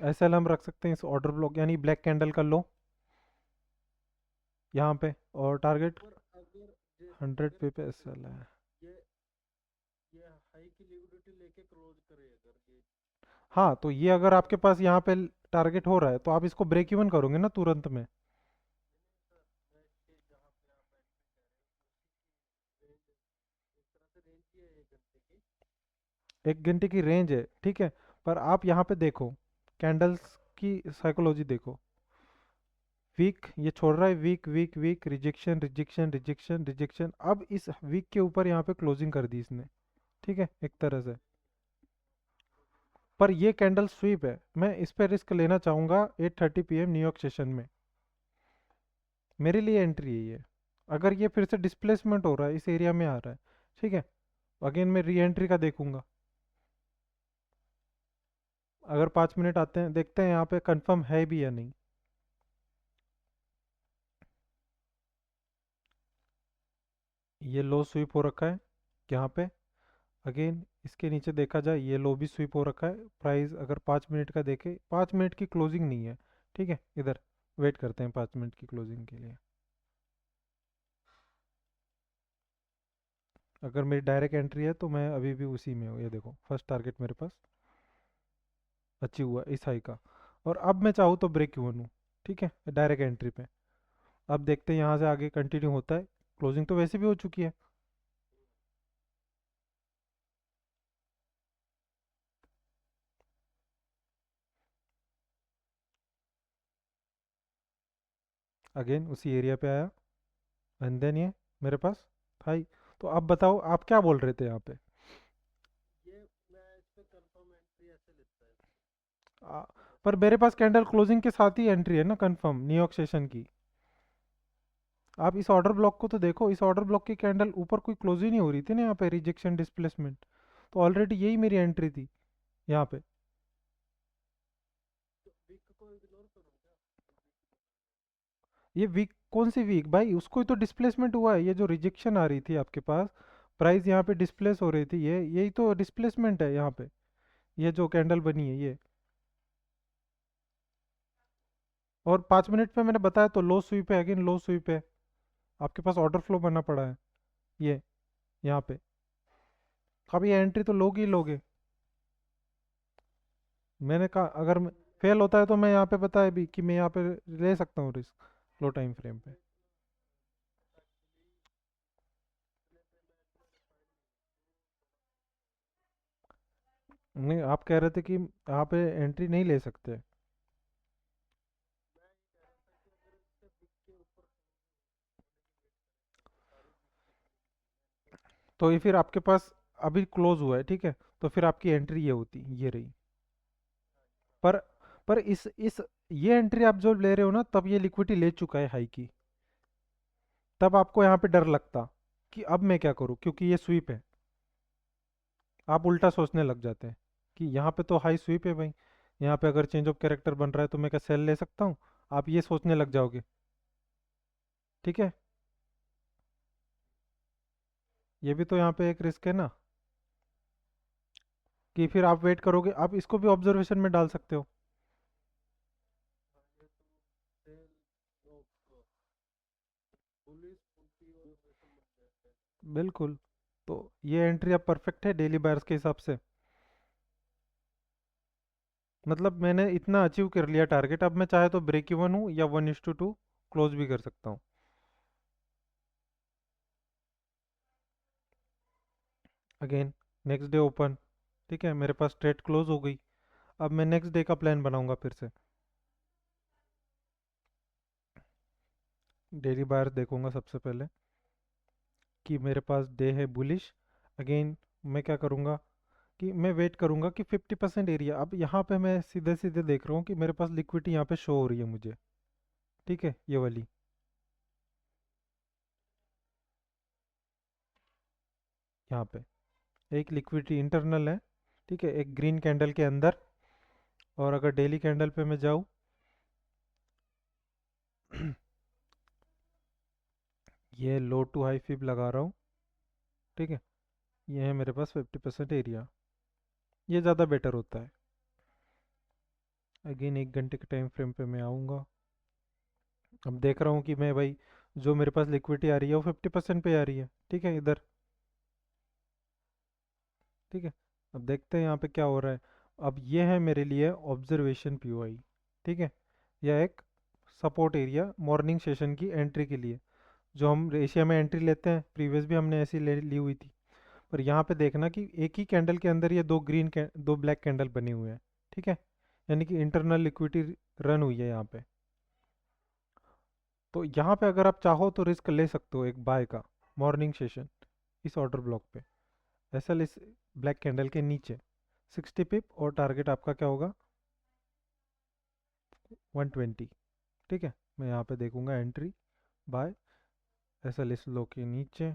एस एल हम रख सकते हैं इस ऑर्डर ब्लॉक यानी ब्लैक कैंडल का लो यहाँ पे, और टारगेट 100 पे एस एल है। हाँ, तो ये अगर आपके पास यहाँ पे टारगेट हो रहा है तो आप इसको ब्रेक इवन करोगे ना तुरंत में। 1 घंटे की रेंज है, ठीक है। पर आप यहाँ पे देखो, कैंडल्स की साइकोलॉजी देखो। वीक ये छोड़ रहा है, weak weak weak, rejection rejection rejection rejection, अब इस वीक के ऊपर यहाँ पे क्लोजिंग कर दी इसने, ठीक है, एक तरह से। पर ये कैंडल स्वीप है, मैं इस पे रिस्क लेना चाहूँगा 8:30 PM न्यूयॉर्क सेशन में। मेरे लिए एंट्री है ये। अगर ये फिर से डिस्प्लेसमेंट हो रहा है, इस एरिया में आ रहा है, ठीक है, अगेन मैं री एंट्री का देखूंगा। अगर 5 मिनट आते हैं, देखते हैं यहाँ पे कंफर्म है भी या नहीं। ये लो स्वीप हो रखा है यहाँ पे, अगेन इसके नीचे देखा जाए ये लो भी स्वीप हो रखा है। प्राइस अगर 5 मिनट का देखे, 5 मिनट की क्लोजिंग नहीं है, ठीक है, इधर वेट करते हैं 5 मिनट की क्लोजिंग के लिए। अगर मेरी डायरेक्ट एंट्री है तो मैं अभी भी उसी में हूँ, ये देखो फर्स्ट टारगेट मेरे पास अचीव हुआ इस हाई का। और अब मैं चाहूँ तो ब्रेक इवन हूँ, ठीक है, डायरेक्ट एंट्री पे। अब देखते हैं यहाँ से आगे कंटिन्यू होता है, क्लोजिंग तो वैसे भी हो चुकी है। अगेन उसी एरिया पे आया, एंड देन ये मेरे पास हाई। तो अब बताओ आप क्या बोल रहे थे यहाँ पे। आ, पर मेरे पास कैंडल क्लोजिंग के साथ ही एंट्री है ना कंफर्म न्यूयॉर्क सेशन की। आप इस ऑर्डर ब्लॉक को तो देखो, इस ऑर्डर ब्लॉक की कैंडल ऊपर कोई क्लोज ही नहीं हो रही थी ना यहाँ पे, रिजेक्शन डिस्प्लेसमेंट। तो ऑलरेडी यही मेरी एंट्री थी यहाँ पे। ये वीक कौन सी वीक भाई, उसको ही तो डिस्प्लेसमेंट हुआ है, ये जो रिजेक्शन आ रही थी आपके पास, प्राइस यहाँ पे डिस्प्लेस हो रही थी, ये यही तो डिस्प्लेसमेंट है यहाँ पे। ये जो कैंडल बनी है ये, और 5 मिनट पे मैंने बताया तो लो स्वीप है, अगेन लो स्वीप है। आपके पास ऑर्डर फ्लो बनना पड़ा है ये यहाँ पे। अब ये एंट्री तो लोगे ही लोगे। मैंने कहा अगर फेल होता है तो मैं यहाँ पे बताया भी कि मैं यहाँ पे ले सकता हूँ रिस्क लो टाइम फ्रेम पे। नहीं, आप कह रहे थे कि यहाँ पे एंट्री नहीं ले सकते। तो ये फिर आपके पास अभी क्लोज हुआ है, ठीक है, तो फिर आपकी एंट्री ये होती, ये रही। पर पर इस ये एंट्री आप जो ले रहे हो ना, तब ये लिक्विडिटी ले चुका है हाई की। तब आपको यहाँ पे डर लगता कि अब मैं क्या करूँ, क्योंकि ये स्वीप है। आप उल्टा सोचने लग जाते हैं कि यहाँ पे तो हाई स्वीप है भाई, यहाँ पे अगर चेंज ऑफ कैरेक्टर बन रहा है तो मैं क्या सेल ले सकता हूँ। आप ये सोचने लग जाओगे, ठीक है। ये भी तो यहाँ पे एक रिस्क है ना, कि फिर आप वेट करोगे, आप इसको भी ऑब्जर्वेशन में डाल सकते हो। बिल्कुल। तो ये एंट्री अब परफेक्ट है डेली बायर्स के हिसाब से। मतलब मैंने इतना अचीव कर लिया टारगेट, अब मैं चाहे तो ब्रेक इवन हूँ या 1:2 क्लोज भी कर सकता हूँ। अगेन नेक्स्ट डे ओपन, ठीक है, मेरे पास ट्रेड क्लोज हो गई। अब मैं नेक्स्ट डे का प्लान बनाऊंगा फिर से। डेली बायर्स देखूंगा सबसे पहले कि मेरे पास डे है बुलिश। अगेन मैं क्या करूंगा कि मैं वेट करूंगा कि 50% एरिया, अब यहाँ पे मैं सीधे सीधे देख रहा हूँ कि मेरे पास लिक्विडिटी यहाँ पे शो हो रही है मुझे। ठीक है, ये वाली, यहाँ पे एक लिक्विडिटी इंटरनल है। ठीक है, एक ग्रीन कैंडल के अंदर। और अगर डेली कैंडल पे मैं जाऊँ ये लो टू हाई फिब लगा रहा हूँ। ठीक है, ये है मेरे पास 50% एरिया, ये ज़्यादा बेटर होता है। अगेन 1 घंटे के टाइम फ्रेम पे मैं आऊँगा। अब देख रहा हूँ कि मैं भाई, जो मेरे पास लिक्विडिटी आ रही है वो 50% पे आ रही है। ठीक है, इधर। ठीक है, अब देखते हैं यहाँ पे क्या हो रहा है। अब ये है मेरे लिए ऑब्जर्वेशन पीओआई। ठीक है, यह एक सपोर्ट एरिया मॉर्निंग सेशन की एंट्री के लिए, जो हम एशिया में एंट्री लेते हैं, प्रीवियस भी हमने ऐसी ले ली हुई थी। पर यहाँ पे देखना कि एक ही कैंडल के अंदर ये दो ब्लैक कैंडल बने हुए हैं। ठीक है, यानी कि इंटरनल लिक्विडिटी रन हुई है यहाँ पे। तो यहाँ पे अगर आप चाहो तो रिस्क ले सकते हो एक बाय का, मॉर्निंग सेशन इस ऑर्डर ब्लॉक पे, एसएल इस ब्लैक कैंडल के नीचे 60 पिप, और टारगेट आपका क्या होगा 120। ठीक है, मैं यहाँ पे देखूंगा एंट्री बाय एसएल इस लो के नीचे,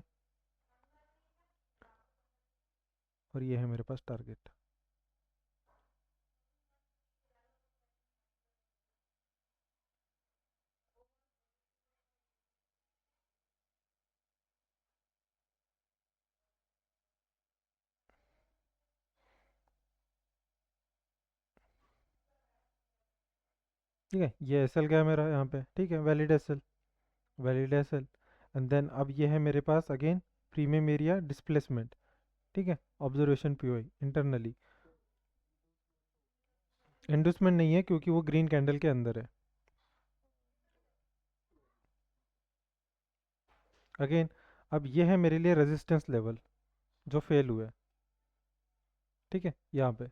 और ये है मेरे पास टारगेट। ठीक है, ये एसएल गया मेरा यहाँ पे। ठीक है, valid SL, valid SL. And then अब ये है मेरे पास अगेन प्रीमियम एरिया डिस्प्लेसमेंट। ठीक है, ऑब्जर्वेशन पीओआई इंटरनली। इंडोसमेंट नहीं है क्योंकि वो ग्रीन कैंडल के अंदर है। अगेन अब ये है मेरे लिए रेजिस्टेंस लेवल जो फेल हुआ है। ठीक है, यहाँ पे।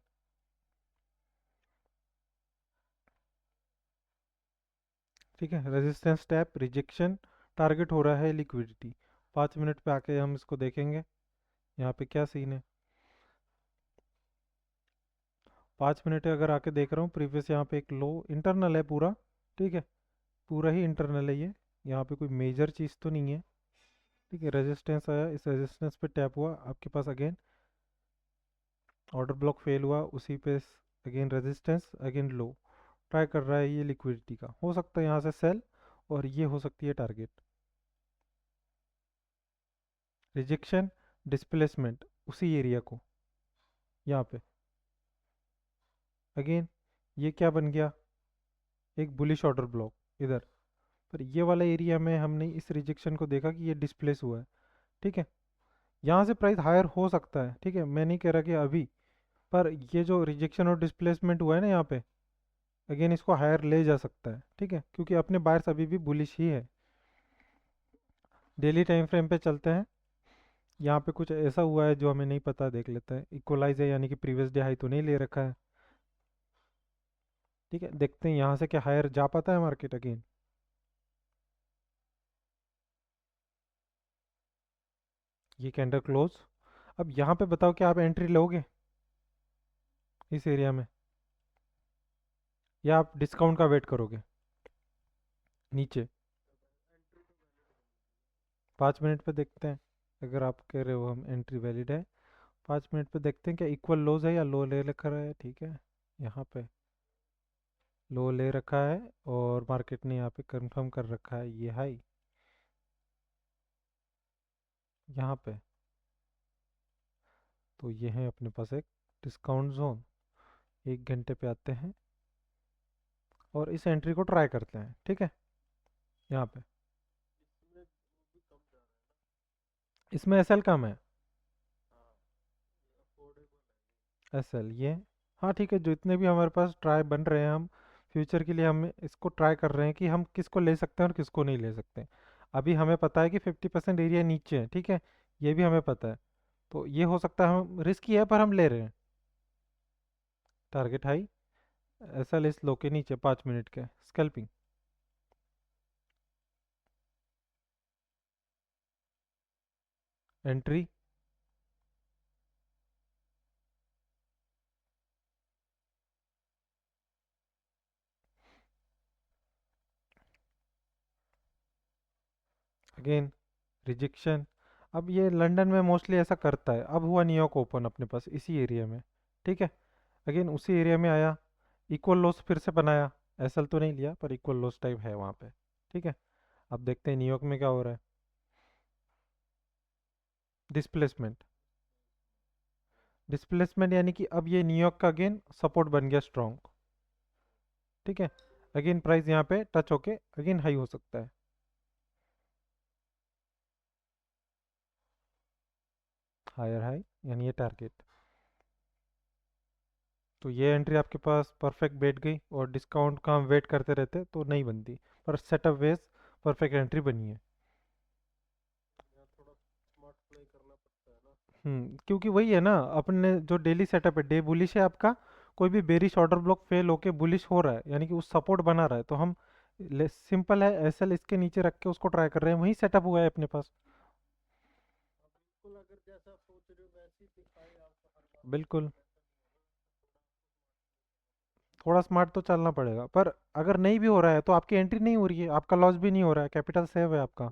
ठीक है, रेजिस्टेंस टैप रिजेक्शन, टारगेट हो रहा है लिक्विडिटी। 5 मिनट पे आके हम इसको देखेंगे यहाँ पे क्या सीन है। 5 मिनट अगर आके देख रहा हूँ, प्रीवियस यहाँ पे एक लो इंटरनल है पूरा। ठीक है, पूरा ही इंटरनल है ये, यहाँ पे कोई मेजर चीज़ तो नहीं है। ठीक है, रेजिस्टेंस आया, इस रेजिस्टेंस पे टैप हुआ आपके पास। अगेन ऑर्डर ब्लॉक फेल हुआ उसी पे। अगेन रेजिस्टेंस, अगेन लो, ट्राई कर रहा है ये लिक्विडिटी का, हो सकता है यहाँ से सेल, और ये हो सकती है टारगेट। रिजेक्शन, डिस्प्लेसमेंट उसी एरिया को, यहाँ पे। अगेन ये क्या बन गया, एक बुलिश ऑर्डर ब्लॉक इधर। पर ये वाला एरिया में हमने इस रिजेक्शन को देखा कि ये डिस्प्लेस हुआ है। ठीक है, यहाँ से प्राइस हायर हो सकता है। ठीक है, मैं नहीं कह रहा कि अभी, पर ये जो रिजेक्शन और डिस्प्लेसमेंट हुआ है ना यहाँ पे, अगेन इसको हायर ले जा सकता है। ठीक है, क्योंकि अपने बायर्स अभी भी बुलिश ही है। डेली टाइम फ्रेम पे चलते हैं। यहाँ पे कुछ ऐसा हुआ है जो हमें नहीं पता, देख लेते हैं। इक्वलाइज है, यानी कि प्रीवियस डे हाई तो नहीं ले रखा है। ठीक है, देखते हैं यहाँ से क्या हायर जा पाता है मार्केट अगेन। ये कैंडल क्लोज। अब यहाँ पे बताओ कि आप एंट्री लोगे इस एरिया में, या आप डिस्काउंट का वेट करोगे नीचे। 5 मिनट पे देखते हैं, अगर आप कह रहे हो हम एंट्री वैलिड है। 5 मिनट पे देखते हैं क्या इक्वल लोज है या लो ले रखा है। ठीक है, यहाँ पे लो ले रखा है, और मार्केट ने यहाँ पे कंफर्म कर रखा है ये हाई यहाँ पे। तो ये है अपने पास एक डिस्काउंट जोन। 1 घंटे पे आते हैं और इस एंट्री को ट्राई करते हैं। ठीक है, यहाँ पे इसमें एसएल कम है। एसएल ये, हाँ ठीक है, जो इतने भी हमारे पास ट्राई बन रहे हैं, हम फ्यूचर के लिए हम इसको ट्राई कर रहे हैं कि हम किसको ले सकते हैं और किसको नहीं ले सकते। अभी हमें पता है कि 50% एरिया नीचे है, ठीक है, ये भी हमें पता है। तो ये हो सकता है हम रिस्की है पर हम ले रहे हैं। टारगेट हाई, एसएल इस लो के नीचे 5 मिनट के स्कैल्पिंग। Entry, again rejection. अब ये लंदन में मोस्टली ऐसा करता है। अब हुआ न्यूयॉर्क ओपन अपने पास इसी एरिया में, ठीक है, अगेन उसी एरिया में आया, इक्वल लॉस फिर से बनाया। एसएल तो नहीं लिया पर इक्वल लॉस टाइप है वहाँ पे, ठीक है। अब देखते हैं न्यूयॉर्क में क्या हो रहा है। डिस्प्लेसमेंट, डिस्प्लेसमेंट यानी कि अब ये न्यूयॉर्क का अगेन सपोर्ट बन गया स्ट्रॉन्ग, ठीक है। अगेन प्राइस यहाँ पे टच होके अगेन हाई हो सकता है। हायर हाई यानी ये टारगेट। तो ये एंट्री आपके पास परफेक्ट बैठ गई, और डिस्काउंट का हम वेट करते रहते तो नहीं बनती, पर सेटअप वेज परफेक्ट एंट्री बनी है। क्योंकि वही है ना, अपने जो डेली सेटअप है, डे बुलिश है आपका, कोई भी बेरिश ऑर्डर ब्लॉक फेल होके बुलिश हो रहा है यानी कि उस सपोर्ट बना रहा है, तो हम सिंपल है एसएल इसके नीचे रख के उसको ट्राई कर रहे हैं, वही सेटअप हुआ है अपने पास। बिल्कुल, थोड़ा स्मार्ट तो चलना पड़ेगा, पर अगर नहीं भी हो रहा है तो आपकी एंट्री नहीं हो रही है, आपका लॉस भी नहीं हो रहा है, कैपिटल सेव है आपका।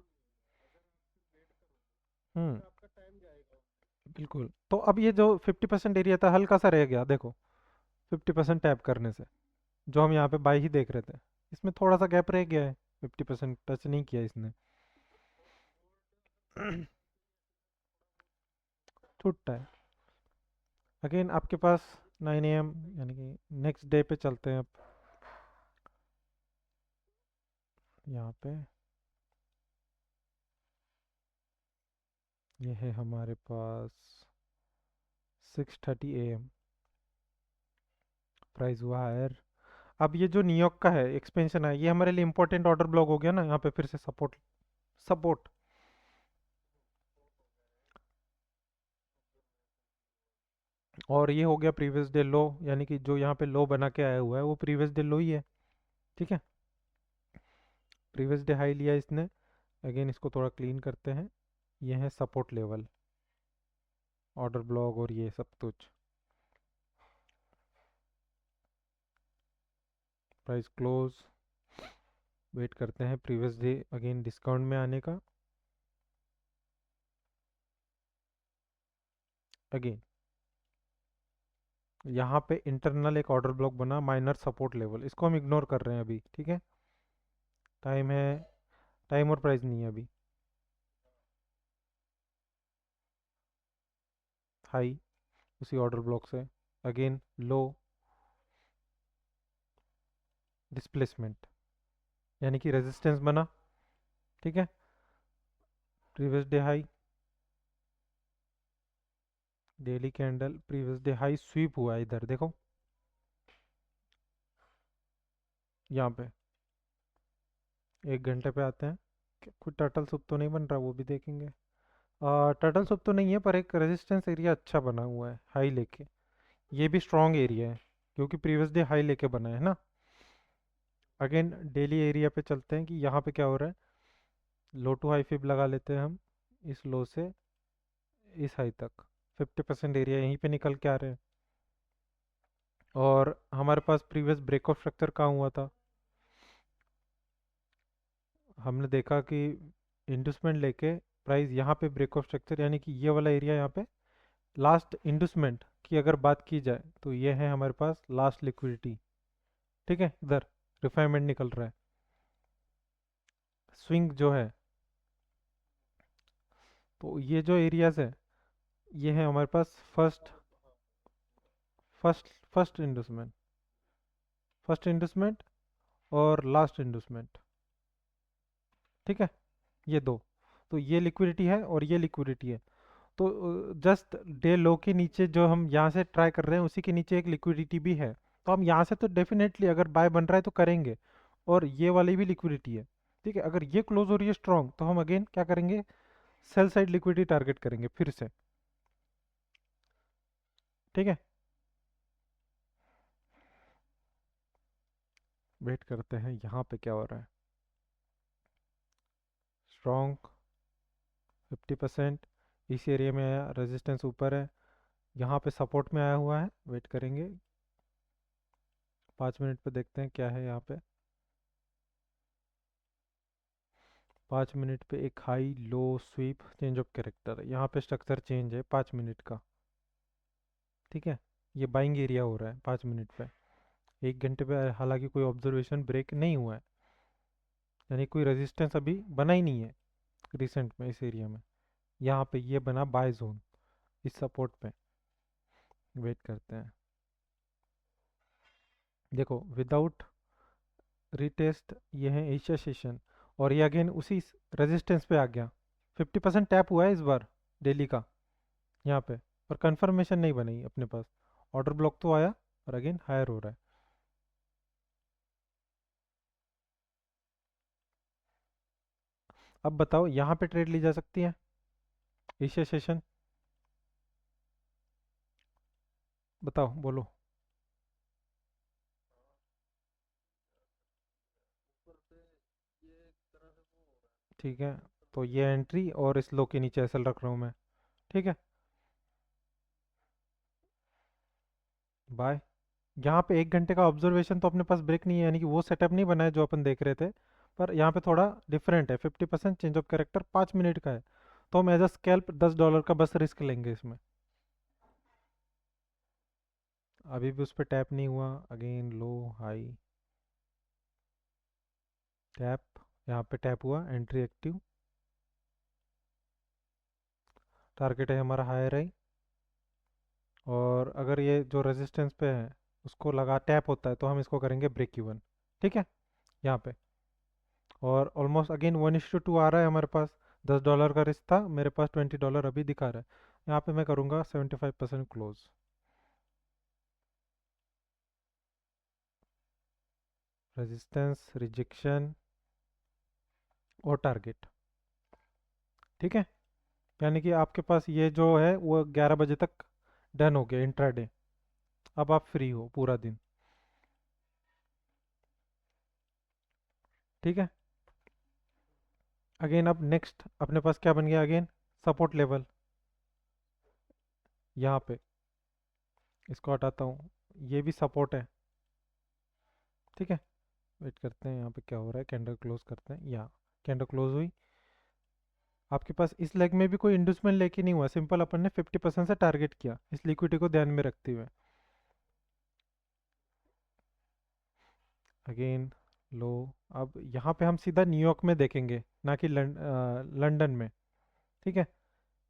हम्म, बिल्कुल। तो अब ये जो 50% एरिया था हल्का सा रह गया, देखो 50% टैप करने से, जो हम यहाँ पे बाई ही देख रहे थे, इसमें थोड़ा सा गैप रह गया है, 50% टच नहीं किया इसने। छूटता है। अगेन आपके पास 9 AM यानी कि नेक्स्ट डे पे चलते हैं अब। यहाँ पे ये है हमारे पास 6:30 AM, प्राइस हुआ हायर। अब ये जो न्यूयॉर्क का है एक्सपेंशन है, ये हमारे लिए इंपॉर्टेंट ऑर्डर ब्लॉक हो गया ना, यहाँ पे फिर से सपोर्ट, सपोर्ट। और ये हो गया प्रीवियस डे लो, यानी कि जो यहाँ पे लो बना के आया हुआ है वो प्रीवियस डे लो ही है, ठीक है। प्रीवियस डे हाई लिया इसने। अगेन इसको थोड़ा क्लीन करते हैं। ये है सपोर्ट लेवल, ऑर्डर ब्लॉक और ये सब कुछ। प्राइस क्लोज, वेट करते हैं प्रीवियस डे अगेन डिस्काउंट में आने का। अगेन यहाँ पे इंटरनल एक ऑर्डर ब्लॉक बना, माइनर सपोर्ट लेवल, इसको हम इग्नोर कर रहे हैं अभी, ठीक है। टाइम है, टाइम और प्राइस नहीं है अभी। हाई उसी ऑर्डर ब्लॉक से, अगेन लो, डिस्प्लेसमेंट यानी कि रेजिस्टेंस बना, ठीक है। Previous day high, daily candle previous day high sweep हुआ है इधर देखो, यहाँ पे 1 घंटे पे आते हैं। कोई टर्टल सूप तो नहीं बन रहा, वो भी देखेंगे। टर्टल सूप तो नहीं है, पर एक रेजिस्टेंस एरिया अच्छा बना हुआ है हाई लेके। ये भी स्ट्रॉन्ग एरिया है क्योंकि प्रीवियस डे हाई लेके बना है ना। अगेन डेली एरिया पे चलते हैं कि यहाँ पे क्या हो रहा है। लो टू हाई फिब लगा लेते हैं हम, इस लो से इस हाई तक 50% एरिया यहीं पे निकल के आ रहे हैं। और हमारे पास प्रीवियस ब्रेक ऑफ स्ट्रक्चर कहाँ हुआ था, हमने देखा कि इंडस्टमेंट लेके प्राइस यहाँ पे ब्रेक ऑफ स्ट्रक्चर यानी कि ये वाला एरिया यहाँ पे लास्ट इंडस्टमेंट की अगर बात की जाए तो ये है हमारे पास लास्ट लिक्विडिटी, ठीक है। इधर रिफाइनमेंट निकल रहा है, स्विंग जो है। तो ये जो एरियाज है, ये है हमारे पास फर्स्ट, फर्स्ट फर्स्ट इंडस्टमेंट, फर्स्ट इंडस्टमेंट और लास्ट इंडस्टमेंट, ठीक है, ये दो। तो ये लिक्विडिटी है और ये लिक्विडिटी है। तो जस्ट डे लो के नीचे जो हम यहाँ से ट्राई कर रहे हैं उसी के नीचे एक लिक्विडिटी भी है। तो हम यहाँ से तो डेफिनेटली अगर बाय बन रहा है तो करेंगे। और ये वाली भी लिक्विडिटी है। ठीक है, अगर ये क्लोज हो रही है स्ट्रॉन्ग तो हम अगेन क्या करेंगे, सेल साइड लिक्विडिटी टारगेट करेंगे फिर से। ठीक है, वेट करते हैं यहाँ पे क्या हो रहा है। स्ट्रॉन्ग 50% इस एरिया में आया, रेजिस्टेंस ऊपर है, यहाँ पे सपोर्ट में आया हुआ है, वेट करेंगे 5 मिनट पे देखते हैं क्या है यहाँ पे। 5 मिनट पे एक high low sweep change of character, यहाँ पे स्ट्रक्चर चेंज है 5 मिनट का। ठीक है, ये बाइंग एरिया हो रहा है 5 मिनट पे। 1 घंटे पे हालांकि कोई ऑब्जर्वेशन ब्रेक नहीं हुआ है, यानी कोई रेजिस्टेंस अभी बना ही नहीं है रिसेंट में इस एरिया में। यहाँ पे ये बना बाय जोन इस सपोर्ट पे। वेट करते हैं, देखो विदाउट रीटेस्ट ये है एशिया सेशन, और ये अगेन उसी रेजिस्टेंस पे आ गया। 50% टैप हुआ है इस बार डेली का यहाँ पे, और कंफर्मेशन नहीं बनी अपने पास। ऑर्डर ब्लॉक तो आया और अगेन हायर हो रहा है। अब बताओ यहाँ पे ट्रेड ली जा सकती है एशिया सेशन, बताओ बोलो। ठीक है, तो ये एंट्री और इस लो के नीचे एसएल रख रहा हूँ मैं। ठीक है, बाय। यहाँ पे 1 घंटे का ऑब्जर्वेशन तो अपने पास ब्रेक नहीं है, यानी कि वो सेटअप नहीं बना है जो अपन देख रहे थे। पर यहाँ पे थोड़ा डिफरेंट है, 50% चेंज ऑफ कैरेक्टर 5 मिनट का है। तो हम एज अ स्कैल्प $10 का बस रिस्क लेंगे इसमें। अभी भी उस पर टैप नहीं हुआ, अगेन लो हाई टैप, यहाँ पे टैप हुआ, एंट्री एक्टिव। टारगेट है हमारा हायर हाई, और अगर ये जो रेजिस्टेंस पे है उसको लगा टैप होता है तो हम इसको करेंगे ब्रेक इवन। ठीक है, यहाँ पे और ऑलमोस्ट अगेन 1:2 आ रहा है हमारे पास। $10 का रिस्क था, मेरे पास $20 अभी दिखा रहा है। यहाँ पे मैं करूँगा 75% क्लोज। रेजिस्टेंस, रिजेक्शन और टारगेट। ठीक है, यानी कि आपके पास ये जो है वो 11 बजे तक डन हो गया इंट्राडे। अब आप फ्री हो पूरा दिन। ठीक है, अगेन अब नेक्स्ट अपने पास क्या बन गया, अगेन सपोर्ट लेवल यहाँ पे। इसको हटाता हूँ, ये भी सपोर्ट है। ठीक है, वेट करते हैं यहाँ पे क्या हो रहा है, कैंडल क्लोज करते हैं। यहाँ कैंडल क्लोज हुई, आपके पास इस लेग में भी कोई इंडस्टमेंट लेके नहीं हुआ, सिंपल अपन ने 50% से टारगेट किया इस लिक्विडिटी को ध्यान में रखते हुए। अगेन लो। अब यहाँ पे हम सीधा न्यूयॉर्क में देखेंगे, ना कि लंदन में। ठीक है,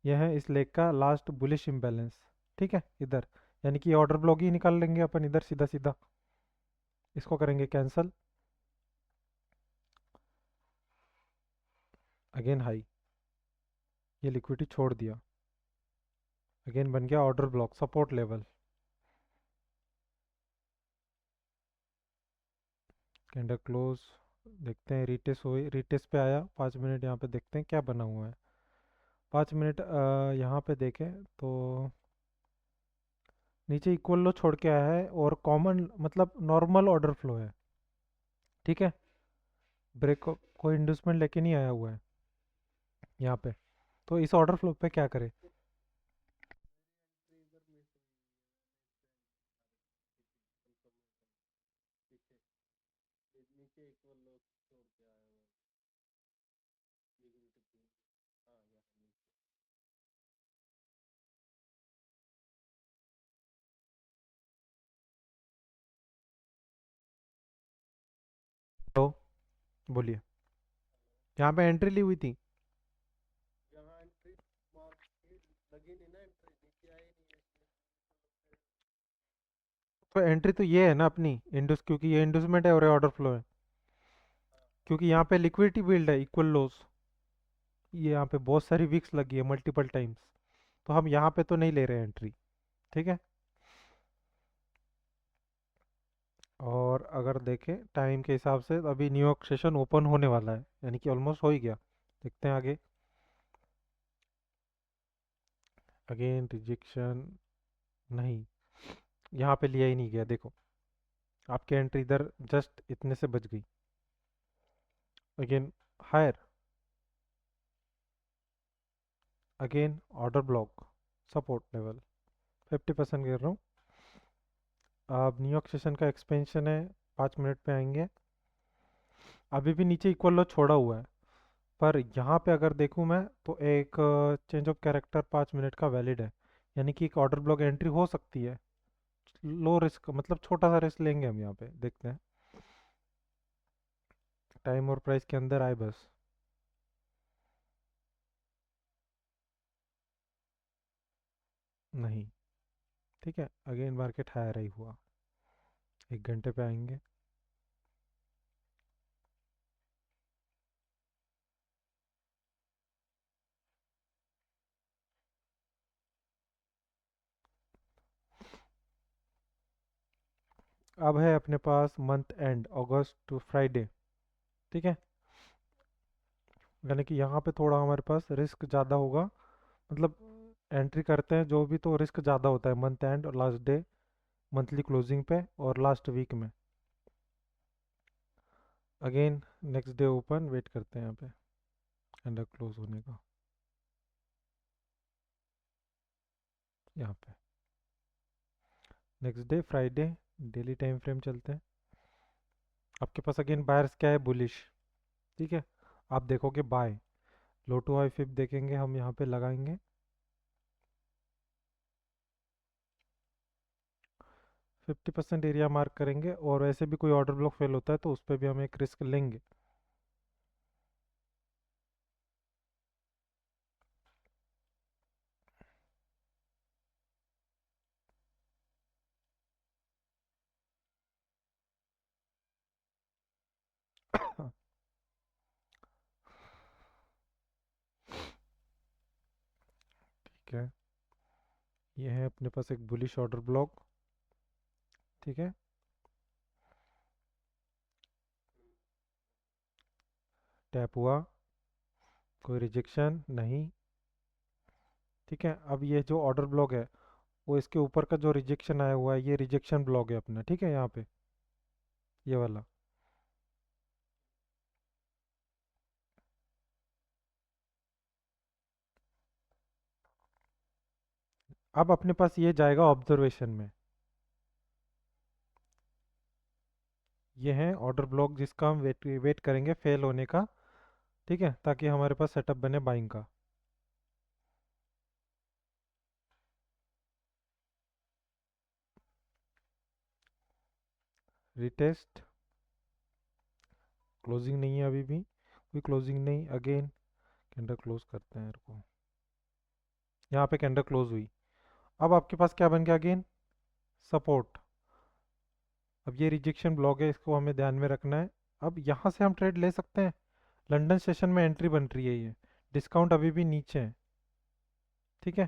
यह है इस लेग का लास्ट बुलिश इम्बैलेंस। ठीक है, इधर यानी कि ऑर्डर ब्लॉक ही निकाल लेंगे अपन इधर सीधा सीधा। इसको करेंगे कैंसल, अगेन हाई, ये लिक्विडिटी छोड़ दिया, अगेन बन गया order block support level. Candle close, देखते हैं रिटेस हुई, रिटेस पे आया 5 मिनट, यहाँ पे देखते हैं क्या बना हुआ है। 5 मिनट यहाँ पे देखें तो नीचे इक्वल लो छोड़ के आया है, और कॉमन मतलब नॉर्मल ऑर्डर फ्लो है। ठीक है, ब्रेक को कोई इंडस्टमेंट लेके नहीं आया हुआ है यहाँ पे। तो इस ऑर्डर फ्लो पे क्या करें। तो बोलिए, यहाँ पे एंट्री ली हुई थी। तो एंट्री तो ये है ना अपनी इंडस, क्योंकि ये इंडस्टमेंट है और ये ऑर्डर फ्लो है। क्योंकि यहाँ पे लिक्विडिटी बिल्ड है, इक्वल लोस, ये यहाँ पे बहुत सारी वीक्स लगी है मल्टीपल टाइम्स, तो हम यहाँ पे तो नहीं ले रहे हैं एंट्री। ठीक है। और अगर देखें टाइम के हिसाब से तो अभी न्यूयॉर्क सेशन ओपन होने वाला है, यानी कि ऑलमोस्ट हो ही गया। देखते हैं आगे। अगेन रिजेक्शन, नहीं, यहाँ पे लिया ही नहीं गया, देखो आपकी एंट्री इधर जस्ट इतने से बच गई। Again higher, again order block, support level 50% गिर रहा हूँ। अब न्यूयॉर्क सेशन का एक्सपेंशन है, 5 मिनट पे आएंगे। अभी भी नीचे इक्वल लो छोड़ा हुआ है, पर यहाँ पे अगर देखूँ मैं तो एक चेंज ऑफ कैरेक्टर 5 मिनट का वैलिड है, यानी कि एक ऑर्डर ब्लॉक एंट्री हो सकती है। लो रिस्क, मतलब छोटा सा रिस्क लेंगे हम यहाँ पे, देखते हैं। टाइम और प्राइस के अंदर आए बस। नहीं। ठीक है, अगेन मार्केट हायर ही हुआ। 1 घंटे पे आएंगे। अब है अपने पास month end August to Friday. ठीक है, यानी कि यहाँ पे थोड़ा हमारे पास रिस्क ज़्यादा होगा, मतलब एंट्री करते हैं जो भी तो रिस्क ज़्यादा होता है मंथ एंड और लास्ट डे, मंथली क्लोजिंग पे और लास्ट वीक में। Again next day open, wait करते हैं यहाँ पे अंडर क्लोज होने का। यहाँ पे next day Friday, daily time frame चलते हैं। आपके पास अगेन बायर्स क्या है, बुलिश। ठीक है, आप देखोगे बाय, लो टू हाई फिप देखेंगे हम, यहाँ पे लगाएंगे। 50% एरिया मार्क करेंगे, और वैसे भी कोई ऑर्डर ब्लॉक फेल होता है तो उस पर भी हम एक रिस्क लेंगे। ठीक है, ये है अपने पास एक बुलिश ऑर्डर ब्लॉक। ठीक है, टैप हुआ, कोई रिजेक्शन नहीं। ठीक है, अब ये जो ऑर्डर ब्लॉक है वो इसके ऊपर का जो रिजेक्शन आया हुआ है, ये रिजेक्शन ब्लॉक है अपना। ठीक है, यहाँ पे ये वाला। अब अपने पास ये जाएगा ऑब्जर्वेशन में। ये है ऑर्डर ब्लॉक जिसका हम वेट वेट करेंगे फेल होने का। ठीक है, ताकि हमारे पास सेटअप बने बाइंग का। रिटेस्ट, क्लोजिंग नहीं है अभी भी, कोई क्लोजिंग नहीं। अगेन कैंडल क्लोज करते हैं इनको, यहाँ पे कैंडल क्लोज हुई। अब आपके पास क्या बन गया, अगेन सपोर्ट। अब ये रिजेक्शन ब्लॉक है, इसको हमें ध्यान में रखना है। अब यहाँ से हम ट्रेड ले सकते हैं। लंदन सेशन में एंट्री बन रही है, ये डिस्काउंट अभी भी नीचे है। ठीक है,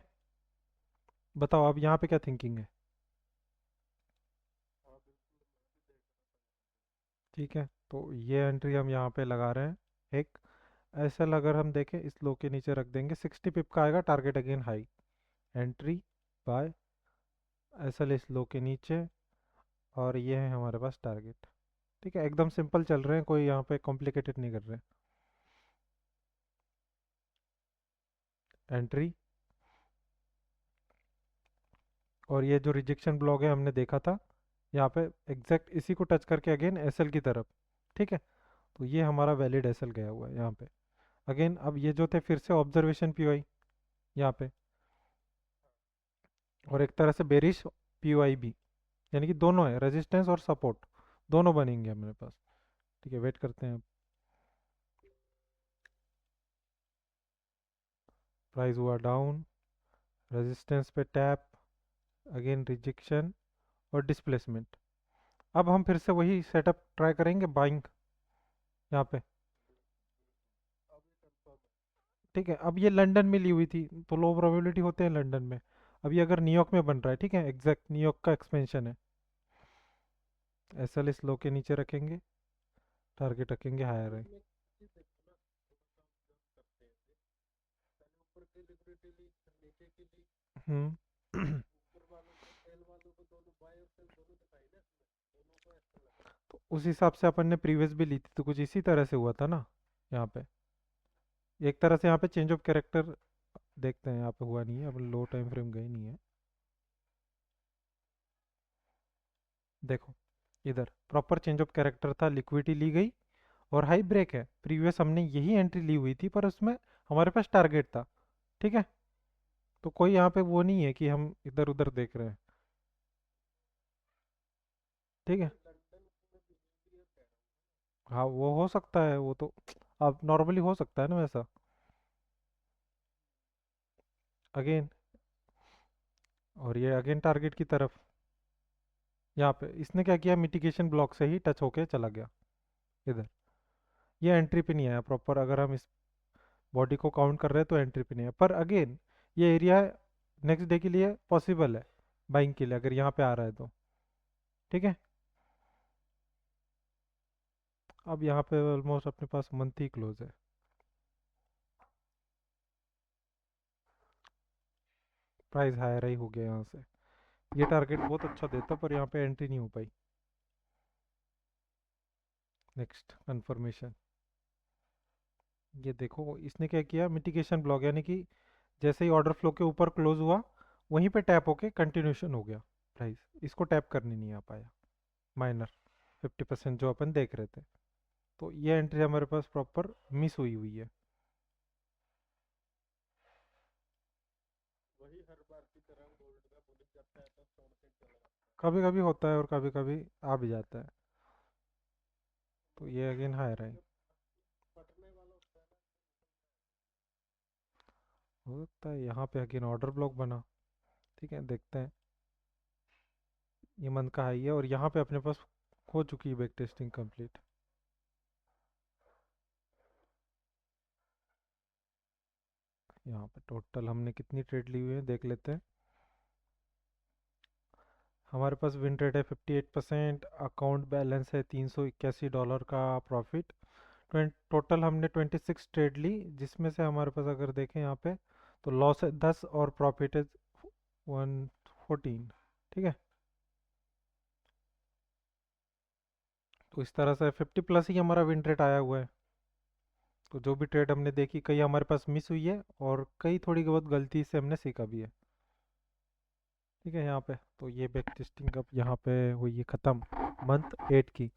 बताओ अब यहाँ पे क्या थिंकिंग है। ठीक है, तो ये एंट्री हम यहाँ पे लगा रहे हैं एक। ऐसा अगर हम देखें इस लो के नीचे रख देंगे, 60 पिप का आएगा target, again high entry buy. ऐसा इस लो के नीचे, और ये है हमारे पास टारगेट। ठीक है, एकदम सिंपल चल रहे हैं, कोई यहाँ पे कॉम्प्लिकेटेड नहीं कर रहे हैं। एंट्री, और ये जो रिजेक्शन ब्लॉक है हमने देखा था यहाँ पे, एग्जैक्ट इसी को टच करके अगेन एसएल की तरफ। ठीक है, तो ये हमारा वैलिड एसएल गया हुआ है यहाँ पे। अगेन अब ये जो थे फिर से ऑब्जर्वेशन पीओआई यहाँ पे, और एक तरह से बेरिश पीओआई भी, यानी कि दोनों है, रेजिस्टेंस और सपोर्ट दोनों बनेंगे हमारे पास। ठीक है, वेट करते हैं। प्राइस हुआ डाउन, रेजिस्टेंस पे टैप, अगेन रिजेक्शन और डिस्प्लेसमेंट। अब हम फिर से वही सेटअप ट्राई करेंगे बाइंग यहाँ पे। ठीक है, अब ये लंदन में ली हुई थी तो लो प्रोबेबिलिटी होते हैं लंदन में। अब ये अगर न्यूयॉर्क में बन रहा है, ठीक है, एग्जैक्ट न्यूयॉर्क का एक्सपेंशन है, एस एल इस लो के नीचे रखेंगे, टारगेट रखेंगे हायर है। हम्म। तो उस हिसाब से अपन ने प्रीवियस भी ली थी तो कुछ इसी तरह से हुआ था ना यहाँ पे। एक तरह से यहाँ पे चेंज ऑफ कैरेक्टर देखते हैं, यहाँ पे हुआ नहीं है, अब लो टाइम फ्रेम गई नहीं है। देखो इधर प्रॉपर चेंज ऑफ कैरेक्टर था, लिक्विडिटी ली गई और हाई ब्रेक है। प्रीवियस हमने यही एंट्री ली हुई थी पर उसमें हमारे पास टारगेट था, ठीक है। तो कोई यहाँ पे वो नहीं है कि हम इधर उधर देख रहे हैं, ठीक है। हाँ वो हो सकता है, वो तो अब नॉर्मली हो सकता है ना वैसा। अगेन, और ये अगेन टारगेट की तरफ, यहाँ पे इसने क्या किया, मिटिगेशन ब्लॉक से ही टच होके चला गया इधर। ये एंट्री पे नहीं आया प्रॉपर, अगर हम इस बॉडी को काउंट कर रहे हैं तो एंट्री पे नहीं है, पर अगेन ये एरिया नेक्स्ट डे के लिए पॉसिबल है बाइंग के लिए, अगर यहाँ पे आ रहा है तो, ठीक है। अब यहाँ पे ऑलमोस्ट अपने पास मंथ ही क्लोज है, प्राइस हायर ही हो गया यहाँ से। ये टारगेट बहुत अच्छा देता पर यहाँ पे एंट्री नहीं हो पाई। नेक्स्ट कंफर्मेशन, ये देखो इसने क्या किया, मिटिगेशन ब्लॉक, यानी कि जैसे ही ऑर्डर फ्लो के ऊपर क्लोज हुआ वहीं पे टैप होके कंटिन्यूशन हो गया प्राइस, इसको टैप करने नहीं आ पाया। माइनर 50% जो अपन देख रहे थे, तो ये एंट्री हमारे पास प्रॉपर मिस हुई हुई है। कभी कभी होता है और कभी कभी आ भी जाता है। तो ये अगेन हायर है, हो सकता है यहाँ पे अगेन ऑर्डर ब्लॉक बना, ठीक है देखते हैं। ये मंथ का हाई है और यहाँ पे अपने पास हो चुकी है बैक टेस्टिंग कंप्लीट। यहाँ पे टोटल हमने कितनी ट्रेड ली हुई है देख लेते हैं। हमारे पास विन रेट है 58%, अकाउंट बैलेंस है $381 का प्रॉफिट। टोटल हमने 26 ट्रेड ली, जिसमें से हमारे पास अगर देखें यहाँ पे तो लॉस है 10 और प्रॉफिट है 114, ठीक है। तो इस तरह से 50 प्लस ही हमारा विन रेट आया हुआ है। तो जो भी ट्रेड हमने देखी, कई हमारे पास मिस हुई है और कई थोड़ी बहुत गलती से हमने सीखा भी है, ठीक है। यहाँ पे तो ये बैक टेस्टिंग अब यहाँ पे हुई है ख़त्म मंथ 8 की।